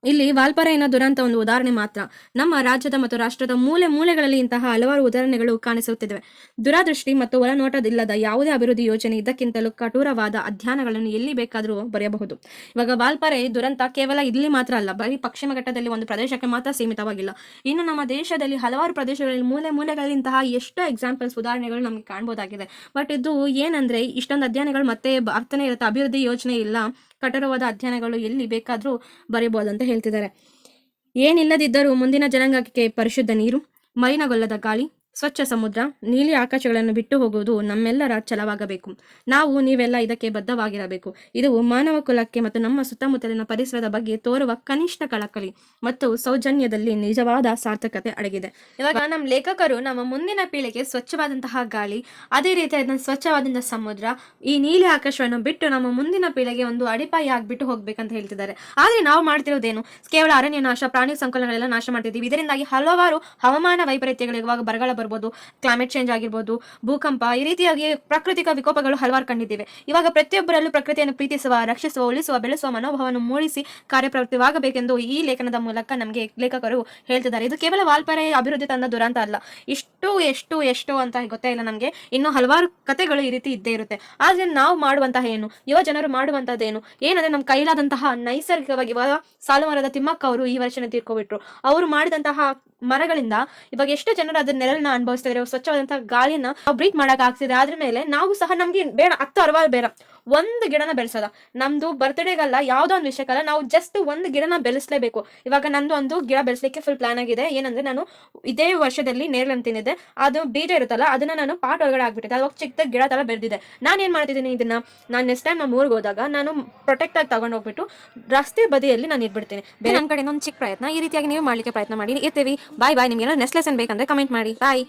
ಇಲ್ಲಿ ವಾಲ್ಪಾರೆಯ ದುರಂತ ಒಂದು ಉದಾಹರಣೆ ಮಾತ್ರ. ನಮ್ಮ ರಾಜ್ಯದ ಮತ್ತು ರಾಷ್ಟ್ರದ ಮೂಲೆಗಳಲ್ಲಿ ಇಂತಹ ಹಲವಾರು ಉದಾಹರಣೆಗಳು ಕಾಣಿಸುತ್ತಿವೆ. ದುರಾದೃಷ್ಟಿ ಮತ್ತು ಒಳನೋಟದಿಲ್ಲದ ಯಾವುದೇ ಅಭಿವೃದ್ಧಿ ಯೋಜನೆ ಇದಕ್ಕಿಂತಲೂ ಕಠೋರವಾದ ಅಧ್ಯಯನಗಳನ್ನು ಎಲ್ಲಿ ಬೇಕಾದರೂ ಬರೆಯಬಹುದು. ಇವಾಗ ವಾಲ್ಪಾರೆ ದುರಂತ ಕೇವಲ ಇಲ್ಲಿ ಮಾತ್ರ ಅಲ್ಲ, ಬರೀ ಪಶ್ಚಿಮ ಘಟ್ಟದಲ್ಲಿ ಒಂದು ಪ್ರದೇಶಕ್ಕೆ ಮಾತ್ರ ಸೀಮಿತವಾಗಿಲ್ಲ. ಇನ್ನು ನಮ್ಮ ದೇಶದಲ್ಲಿ ಹಲವಾರು ಪ್ರದೇಶಗಳಲ್ಲಿ ಮೂಲೆಗಳಲ್ಲಿ ಇಂತಹ ಎಷ್ಟೋ ಎಕ್ಸಾಂಪಲ್ಸ್, ಉದಾಹರಣೆಗಳು ನಮಗೆ ಕಾಣಬಹುದಾಗಿದೆ. ಬಟ್ ಇದು ಏನಂದ್ರೆ ಇಷ್ಟೊಂದು ಅಧ್ಯಯನಗಳು ಮತ್ತೆ ಬರ್ತಾನೆ ಇರುತ್ತೆ. ಅಭಿವೃದ್ಧಿ ಯೋಜನೆ ಇಲ್ಲ, ಕಠೋರವಾದ ಅಧ್ಯಯನಗಳು ಎಲ್ಲಿ ಬೇಕಾದರೂ ಬರೀಬಹುದು ಅಂತ ಹೇಳ್ತಿದ್ದಾರೆ. ಏನಿಲ್ಲದಿದ್ದರೂ ಮುಂದಿನ ಜನಾಂಗಕ್ಕೆ ಪರಿಶುದ್ಧ ನೀರು, ಮಲಿನಗೊಳ್ಳದ ಗಾಳಿ, ಸ್ವಚ್ಛ ಸಮುದ್ರ, ನೀಲಿ ಆಕಾಶಗಳನ್ನು ಬಿಟ್ಟು ಹೋಗುವುದು ನಮ್ಮೆಲ್ಲರ ಛಲವಾಗಬೇಕು. ನೀವೆಲ್ಲ ಇದಕ್ಕೆ ಬದ್ಧವಾಗಿರಬೇಕು. ಇದು ಮಾನವ ಕುಲಕ್ಕೆ ಮತ್ತು ನಮ್ಮ ಸುತ್ತಮುತ್ತಲಿನ ಪರಿಸರದ ಬಗ್ಗೆ ತೋರುವ ಕನಿಷ್ಠ ಕಳಕಳಿ ಮತ್ತು ಸೌಜನ್ಯದಲ್ಲಿ ನಿಜವಾದ ಸಾರ್ಥಕತೆ ಅಡಗಿದೆ. ಇವಾಗ ನಮ್ಮ ಲೇಖಕರು ನಮ್ಮ ಮುಂದಿನ ಪೀಳಿಗೆ ಸ್ವಚ್ಛವಾದಂತಹ ಗಾಳಿ, ಅದೇ ರೀತಿಯಾದ ಸ್ವಚ್ಛವಾದಂತಹ ಸಮುದ್ರ, ಈ ನೀಲಿ ಆಕಾಶವನ್ನು ಬಿಟ್ಟು ನಮ್ಮ ಮುಂದಿನ ಪೀಳಿಗೆ ಒಂದು ಅಡಿಪಾಯ ಆಗ್ಬಿಟ್ಟು ಹೋಗ್ಬೇಕಂತ ಹೇಳ್ತಿದ್ದಾರೆ. ಆದ್ರೆ ನಾವು ಮಾಡ್ತಿರೋದೇನು? ಕೇವಲ ಅರಣ್ಯ ನಾಶ, ಪ್ರಾಣಿ ಸಂಕುಲಗಳೆಲ್ಲ ನಾಶ ಮಾಡ್ತಿದ್ದೀವಿ. ಇದರಿಂದಾಗಿ ಹಲವಾರು ಹವಾಮಾನ ವೈಪರೀತ್ಯಗಳು, ಇವಾಗ ಬರಗಾಲ ಬರ್ಬೋದು, ಕ್ಲೈಮೇಟ್ ಚೇಂಜ್ ಆಗಿರ್ಬೋದು, ಭೂಕಂಪ, ಈ ರೀತಿಯಾಗಿ ಪ್ರಾಕೃತಿಕ ವಿಕೋಪಗಳು ಹಲವಾರು ಕಂಡಿದ್ದೇವೆ. ಇವಾಗ ಪ್ರತಿಯೊಬ್ಬರಲ್ಲೂ ಪ್ರಕೃತಿಯನ್ನು ಪ್ರೀತಿಸುವ, ರಕ್ಷಿಸುವ, ಉಳಿಸುವ, ಬೆಳೆಸುವ ಮನೋಭಾವವನ್ನು ಮೂಡಿಸಿ ಕಾರ್ಯಪ್ರವೃತ್ತವಾಗಬೇಕೆಂದು ಈ ಲೇಖನದ ಮೂಲಕ ನಮಗೆ ಲೇಖಕರು ಹೇಳ್ತಿದ್ದಾರೆ. ಇದು ಕೇವಲ ವಾಲ್ಪಾರೆ ಅಭಿವೃದ್ಧಿ ತಂದ ದುರಂತ ಅಲ್ಲ. ಎಷ್ಟು ಅಂತ ಗೊತ್ತೇ ಇಲ್ಲ ನಮಗೆ. ಇನ್ನು ಹಲವಾರು ಕಥೆಗಳು ಈ ರೀತಿ ಇದ್ದೇ ಇರುತ್ತೆ. ಆದ್ರೆ ನಾವು ಮಾಡುವಂತಹ ಏನು, ಯುವ ಜನರು ಮಾಡುವಂತಹದ್ದೇನು ಏನಂದ್ರೆ, ನಮ್ಮ ಕೈಲಾದಂತಹ ನೈಸರ್ಗಿಕವಾಗಿ, ಇವಾಗ ಸಾಲು ಮರದ ತಿಮ್ಮಕ್ಕ ಅವರು ಈ ವರ್ಷನೇ ತೀರ್ಕೊಬಿಟ್ರು. ಅವರು ಮಾಡಿದಂತಹ ಮರಗಳಿಂದ ಇವಾಗ ಎಷ್ಟು ಜನರು ಅದರ ನೆರಳನ್ನ ಅನುಭವಿಸ್ತಿದ್ರೆ, ಸ್ವಚ್ಛವಾದಂತಹ ಗಾಳಿಯನ್ನ ಬ್ರೀತ್ ಮಾಡಕ್ ಆಗ್ತಿದೆ. ಅದ್ರ ಮೇಲೆ ನಾವು ಸಹ, ನಮ್ಗೆ ಬೇಡ 10-60 ಬೇಡ, ಒಂದು ಗಿಡನ ಬೆಳೆಸೋದ. ನಮ್ದು ಬರ್ತ್ಡೇಗಲ್ಲ, ಯಾವ್ದೋ ಒಂದು ವಿಷಯಕ್ಕಲ್ಲ, ನಾವು ಜಸ್ಟ್ ಒಂದು ಗಿಡನ ಬೆಳೆಸಲೇಬೇಕು. ಇವಾಗ ನಂದು ಒಂದು ಗಿಡ ಬೆಳೆಸಲಿಕ್ಕೆ ಫುಲ್ ಪ್ಲಾನ್ ಆಗಿದೆ. ಏನಂದ್ರೆ, ನಾನು ಇದೇ ವರ್ಷದಲ್ಲಿ ನೇರಳೆ ತಿಂದಿದ್ದೆ, ಅದು ಬೀಜ ಇರುತ್ತಲ್ಲ, ಅದನ್ನ ನಾನು ಪಾಟ್ ಒಳಗಡೆ ಆಗ್ಬಿಟ್ಟಿದೆ. ಅವಾಗ ಚಿಕ್ಕದ ಗಿಡ ತರ ಬೆಳೆದಿದೆ. ನಾನು ಏನ್ ಮಾಡ್ತಿದ್ದೀನಿ, ಇದನ್ನ ನಾನು ನೆಕ್ಸ್ಟ್ ಟೈಮ್ ನಮ್ಮ ಊರಿಗೆ ಹೋದಾಗ ನಾನು ಪ್ರೊಟೆಕ್ಟ್ ಆಗಿ ತಗೊಂಡು ಹೋಗ್ಬಿಟ್ಟು ರಸ್ತೆ ಬದಿಯಲ್ಲಿ ನಾನು ಇಟ್ಬಿಡ್ತೀನಿ. ಬೇರೆ ನನ್ನ ಕಡೆ ಒಂದು ಚಿಕ್ಕ ಪ್ರಯತ್ನ ಈ ರೀತಿಯಾಗಿ ನೀವು ಮಾಡ್ಲಿಕ್ಕೆ ಪ್ರಯತ್ನ ಮಾಡಿ. ಇರ್ತೀವಿ. ಬಾಯ್. ನಿಮ್ಗೆ ಏನಾದ್ರು ನೆಕ್ಸ್ಟ್ ಲೆಸನ್ ಬೇಕಂದ್ರೆ ಕಮೆಂಟ್ ಮಾಡಿ. ಬಾಯ್.